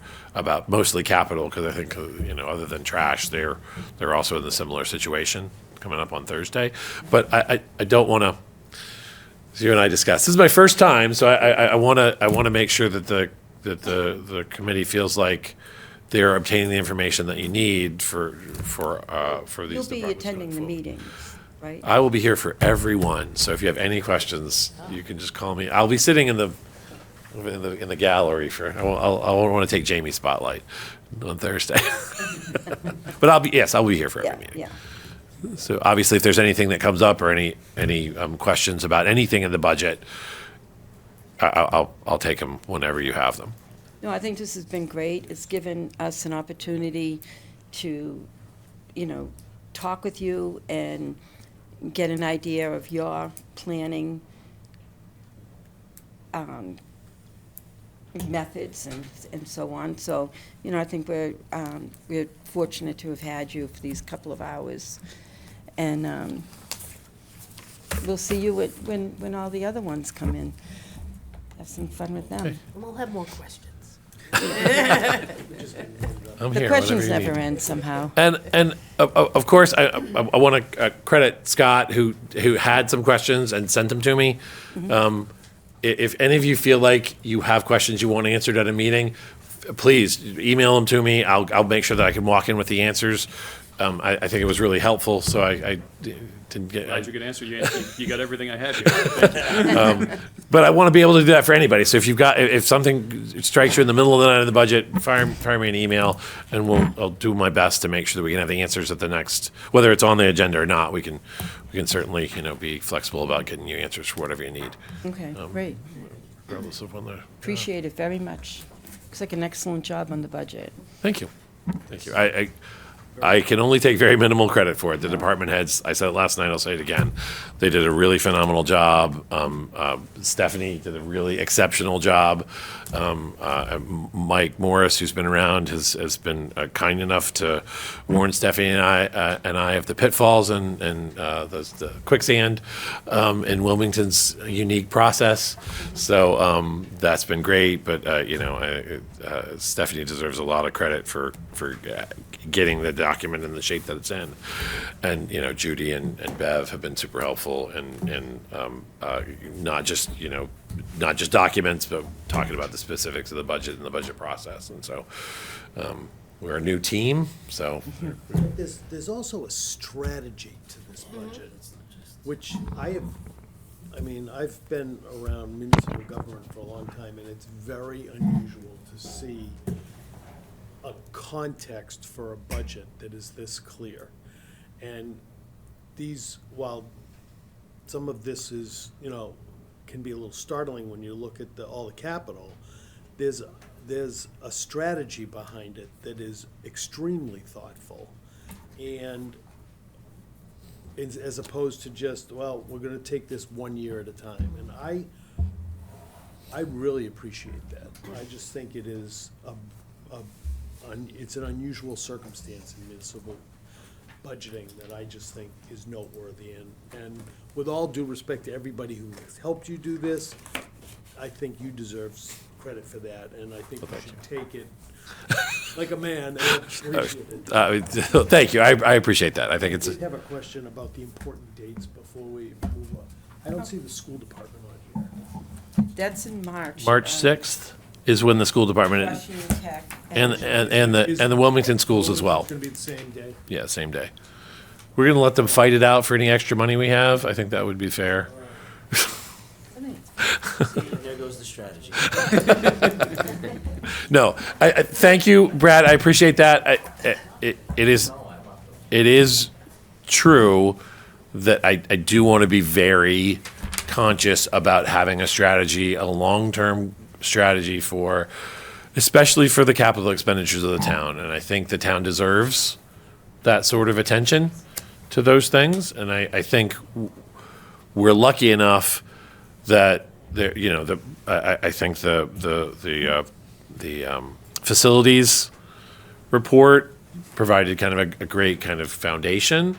mostly capital, because I think, other than trash, they're also in a similar situation coming up on Thursday. But I don't want to, as you and I discussed, this is my first time, so I want to make sure that the committee feels like they're obtaining the information that you need for these You'll be departments attending the going forward. meetings, right? I will be here for everyone, so if you have any questions, you can just call me. I'll be sitting in the gallery for. I won't want to take Jamie's spotlight on Thursday, but I'll be here for every Yeah, meeting. yeah. So obviously, if there's anything that comes up or any questions about anything in the budget, I'll take them whenever you have them. No, I think this has been great. It's given us an opportunity to, talk with you and get an idea of your planning methods and so on. So, I think we're fortunate to have had you for these couple of hours. And we'll see you when all the other ones come in. Have some fun with them. Okay. And we'll have more questions. I'm The here questions whenever you never need. end somehow. And of course, I want to credit Scott, who had some questions and sent them to me. If any of you feel like you have questions you want answered at a meeting, please email them to me. I'll make sure that I can walk in with the answers. I think it was really helpful, so I didn't get. Glad you could answer. You got everything I had here. But I want to be able to do that for anybody. So if something strikes you in the middle of the night of the budget, fire me an email, and I'll do my best to make sure that we can have the answers at the next, whether it's on the agenda or not. We can certainly be flexible about getting you answers for whatever you need, Okay, great. regardless of when they're. Appreciate it very much. Looks like an excellent job on the budget. Thank you. Thank you. I can only take very minimal credit for it. The department heads, I said it last night, I'll say it again. They did a really phenomenal job. Stephanie did a really exceptional job. Mike Morris, who's been around, has been kind enough to warn Stephanie and I of the pitfalls and the quicksand in Wilmington's unique process. So that's been great. But Stephanie deserves a lot of credit for getting the document in the shape that it's in. And, Judy and Bev have been super helpful in not just documents, but talking about the specifics of the budget and the budget process. And so we're a new team, so. There's also a strategy to this budget, which I've been around municipal government for a long time, and it's very unusual to see a context for a budget that is this clear. And while some of this is, can be a little startling when you look at all the capital, there's a strategy behind it that is extremely thoughtful. And as opposed to just, we're gonna take this 1 year at a time. And I really appreciate that. I just think it is it's an unusual circumstance in municipal budgeting that I just think is noteworthy. And with all due respect to everybody who has helped you do this, I think you deserve credit for that, and I think you should take it like a man and appreciate it. Thank you. I appreciate that. I think I it's. did have a question about the important dates before we move on. I don't see the school department on here. That's in March. March 6th is when the school department, Washington Tech. and the Wilmington schools as well. It's gonna be the same day. Yeah, same day. We're gonna let them fight it out for any extra money we have. I think that would be fair. See, there goes the strategy. No, I thank you, Brad. I appreciate that. It is true that I do want to be very conscious about having a strategy, a long-term strategy especially for the capital expenditures of the town. And I think the town deserves that sort of attention to those things. And I think we're lucky enough that I think the facilities report provided kind of a great kind of foundation,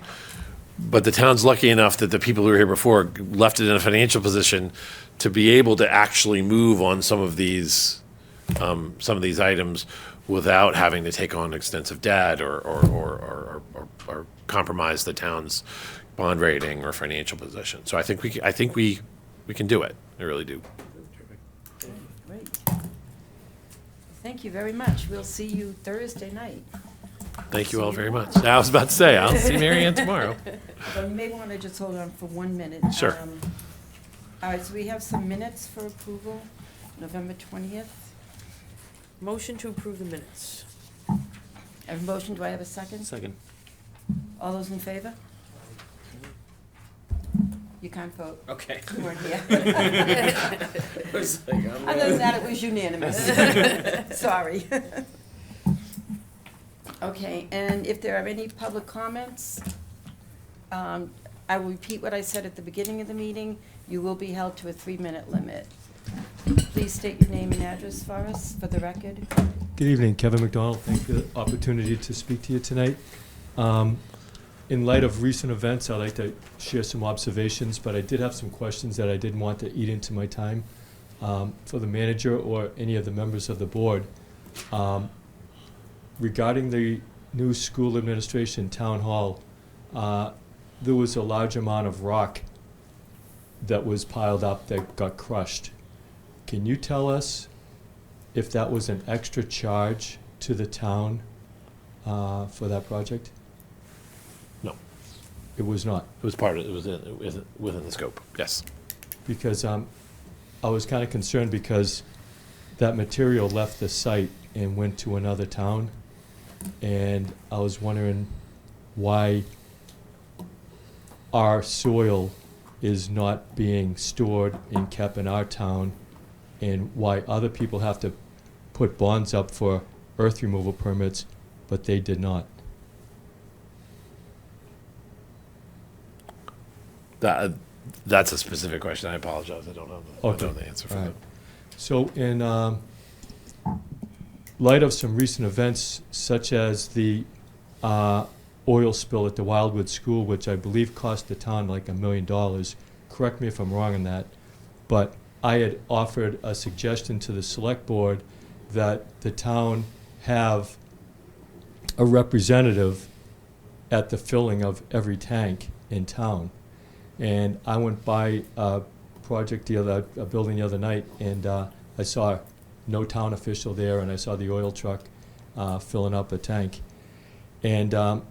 but the town's lucky enough that the people who were here before left it in a financial position to be able to actually move on some of these items without having to take on extensive debt or compromise the town's bond rating or financial position. So I think we can do it. I really do. Great. Thank you very much. We'll see you Thursday night. Thank you all very much. I was about to say, I'll see Mary Ann tomorrow. So you may want to just hold on for 1 minute. Sure. All right, so we have some minutes for approval, November 20th. Motion to approve the minutes. I have a motion, do I have a second? Second. All those in favor? You can't vote. Okay. You weren't here. I was like, I'm Other than that, it was unanimous. Sorry. Okay, and if there are any public comments, I will repeat what I said at the beginning of the meeting. You will be held to a 3-minute limit. Please state your name and address for us, for the record. Good evening, Kevin McDonald. Thank you for the opportunity to speak to you tonight. In light of recent events, I'd like to share some observations, but I did have some questions that I didn't want to eat into my time for the manager or any of the members of the board. Regarding the new school administration town hall, there was a large amount of rock that was piled up that got crushed. Can you tell us if that was an extra charge to the town for that project? No, It was not, it was part of it. It was within the scope. Yes. because I was kind of concerned because that material left the site and went to another town, and I was wondering why our soil is not being stored and kept in our town, and why other people have to put bonds up for earth removal permits, but they did not. That's a specific question. I apologize. I don't know the answer for All that. right. So in light of some recent events, such as the oil spill at the Wildwood School, which I believe cost the town like $1 million, correct me if I'm wrong on that, but I had offered a suggestion to the select board that the town have a representative at the filling of every tank in town. And I went by a building the other night, and I saw no town official there, and I saw the oil truck filling up a tank. And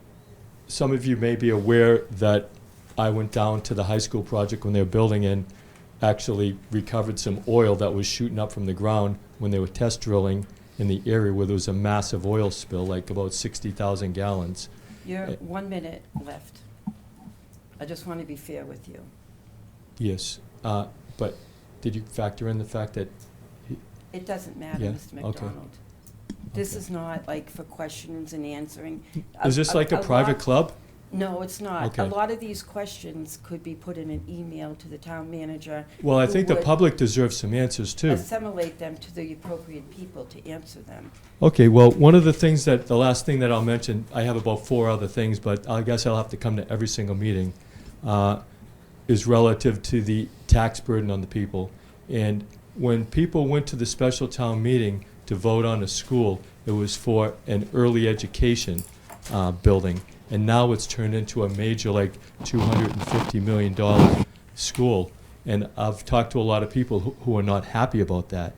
some of you may be aware that I went down to the high school project when they were building and actually recovered some oil that was shooting up from the ground when they were test drilling in the area where there was a massive oil spill, like about 60,000 gallons. You're 1 minute left. I just want to be fair with you. Yes, but did you factor in the fact that, It doesn't matter, Yeah, Mr. okay. McDonald. This is not like for questions and answering. is this like a private lot- club? No, it's not. A Okay. lot of these questions could be put in an email to the town manager. Well, I who think the would public deserves some answers too. Assimilate them to the appropriate people to answer them. Okay, well, one of the things the last thing that I'll mention, I have about 4 other things, but I guess I'll have to come to every single meeting, is relative to the tax burden on the people. And when people went to the special town meeting to vote on a school, it was for an early education building. And now it's turned into a major, like, $250 million school. And I've talked to a lot of people who are not happy about that.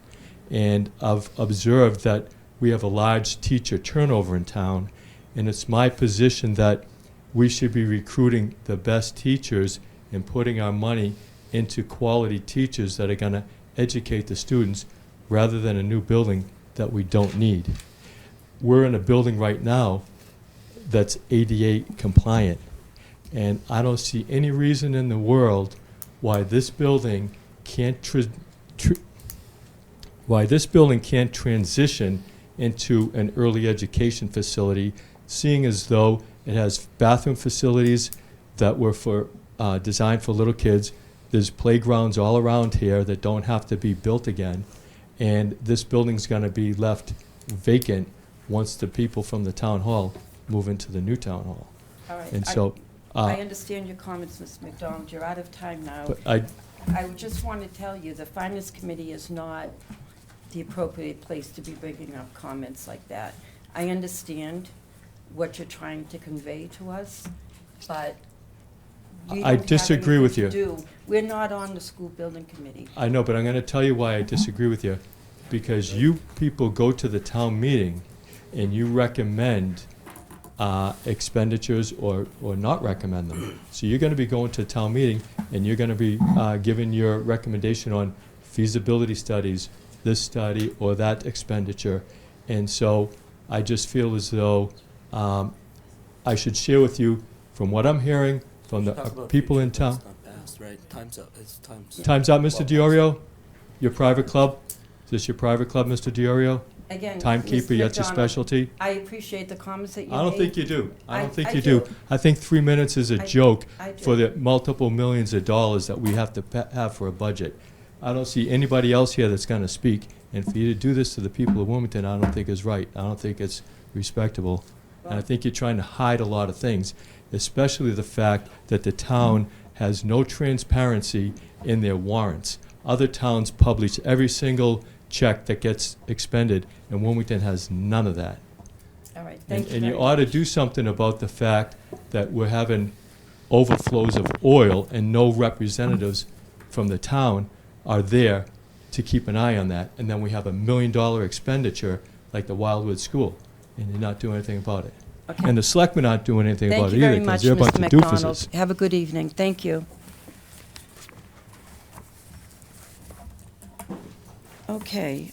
And I've observed that we have a large teacher turnover in town. And it's my position that we should be recruiting the best teachers and putting our money into quality teachers that are going to educate the students rather than a new building that we don't need. We're in a building right now that's ADA compliant, and I don't see any reason in the world why this building can't transition into an early education facility, seeing as though it has bathroom facilities that were designed for little kids. There's playgrounds all around here that don't have to be built again, and this building's going to be left vacant once the people from the town hall move into the new town hall. All right. And so, I understand your comments, Mr. McDonald. You're out of time now. but I, I just want to tell you, the Finance Committee is not the appropriate place to be bringing up comments like that. I understand what you're trying to convey to us, but we I don't have disagree with anything to you. do. We're not on the school building committee. I know, but I'm gonna tell you why I disagree with you. Because you people go to the town meeting and you recommend expenditures or not recommend them. So you're gonna be going to the town meeting and you're gonna be giving your recommendation on feasibility studies, this study or that expenditure. And so I just feel as though I should share with you, from what I'm hearing from the Talk about people in future, but town. it's not past, right? Time's up. It's time's. Time's up, Mr. Well, Diorio? Your private club? Is this your private club, Mr. Diorio? Again, Timekeeper, Mr. that's your McDonald, specialty? I appreciate the comments that you made. I don't think you do. I don't think I you do. do. I think 3 minutes is a I- joke I do. for the multiple millions of dollars that we have to have for a budget. I don't see anybody else here that's gonna speak, and for you to do this to the people of Wilmington, I don't think is right. I don't think it's respectable. And I think you're trying to hide a lot of things, especially the fact that the town has no transparency in their warrants. Other towns publish every single check that gets expended, and Wilmington has none of that. All right, And, thank you and very you ought to much. do something about the fact that we're having overflows of oil and no representatives from the town are there to keep an eye on that. And then we have $1 million expenditure like the Wildwood School, and you're not doing anything about it. Okay. And the selectmen aren't doing anything Thank about it you either, very because much, they're a bunch Mr. of McDonald. doofuses. Have a good evening. Thank you. Okay,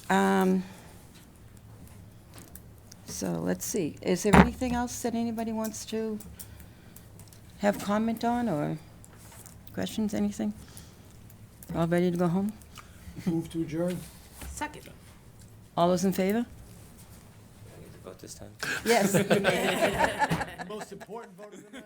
so let's see. Is there anything else that anybody wants to have comment on or questions, anything? All ready to go home? Move to adjourn? Second. All those in favor? About this time. Yes. Most important vote of the night.